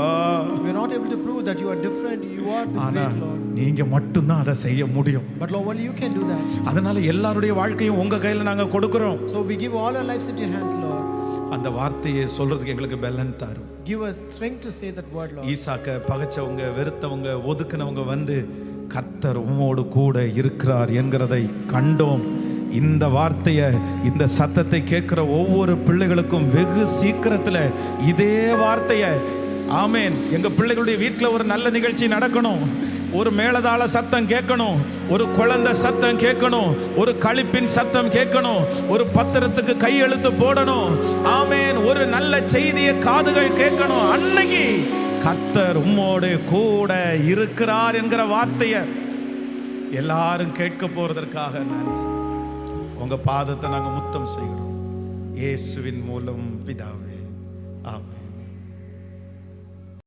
We are not able to prove that you are different. You are the ஆனா great, Lord. நீங்க மட்டும்தான் அதை செய்ய முடியும். But Lord, only you can do that. அதனால எல்லாருடைய வாழ்க்கையும் உங்க கையில நாங்க கொடுக்கிறோம். So we give all our lives into your hands, Lord. அந்த வார்த்தையை சொல்றதுக்கு எங்களுக்கு பலன் தாரும். Give us strength to say that word, Lord. ஈசாக்க பகைச்சவங்க, வெறுத்தவங்க, ஒதுக்குனவங்க வந்து கர்த்தர் உம்மோடு கூட இருக்கிறார் என்கிறதை கண்டோம். இந்த வார்த்தையை, இந்த சத்தத்தை கேட்கிற ஒவ்வொரு பிள்ளைகளுக்கும் வெகு சீக்கிரத்தில் இதே வார்த்தையை, ஆமேன், எங்க பிள்ளைகளுடைய வீட்டில் ஒரு நல்ல நிகழ்ச்சி நடக்கணும், ஒரு மேளதாள சத்தம் கேட்கணும், ஒரு குழந்தை சத்தம் கேட்கணும், ஒரு களிப்பின் சத்தம் கேட்கணும், ஒரு பத்திரத்துக்கு கையெழுத்து போடணும், ஆமேன், ஒரு நல்ல செய்தியை காதுகள் கேட்கணும். அன்னைக்கு கர்த்தர் உம்மோடு கூட இருக்கிறார் என்கிற வார்த்தையை எல்லாரும் கேட்க போறதற்காக நன்றி. உங்க பாதத்தை நாங்க முத்தம் செய்கிறோம் இயேசுவின் மூலம் பிதாவே.